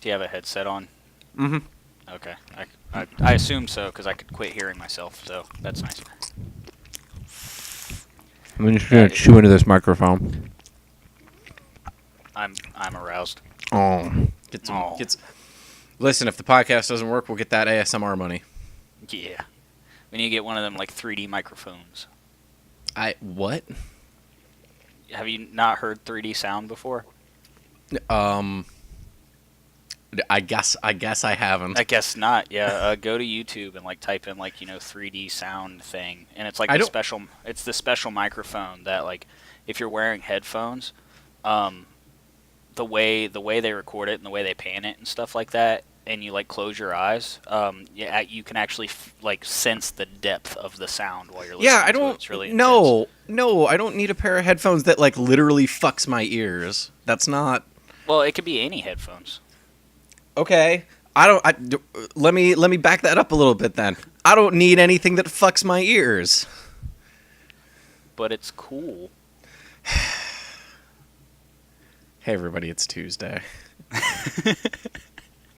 Do you have a headset on? Mm-hmm. Okay. I assume so because I could quit hearing myself, so that's nice. I'm just gonna chew into this microphone. I'm aroused. Oh, listen, if the podcast doesn't work, we'll get that ASMR money. Yeah, we need to get one of them like 3D microphones. What? Have you not heard 3D sound before? I guess I haven't. I guess not. Yeah, go to YouTube and like type in like 3D sound thing, and it's like It's the special microphone that like if you're wearing headphones, the way they record it and the way they pan it and stuff like that, and you like close your eyes, you can actually like sense the depth of the sound while you're listening. Yeah, I don't. To it. It's really no, I don't need a pair of headphones that like literally fucks my ears. That's not. Well, it could be any headphones. Okay, let me back that up a little bit then. I don't need anything that fucks my ears. But it's cool. Hey everybody, it's Tuesday.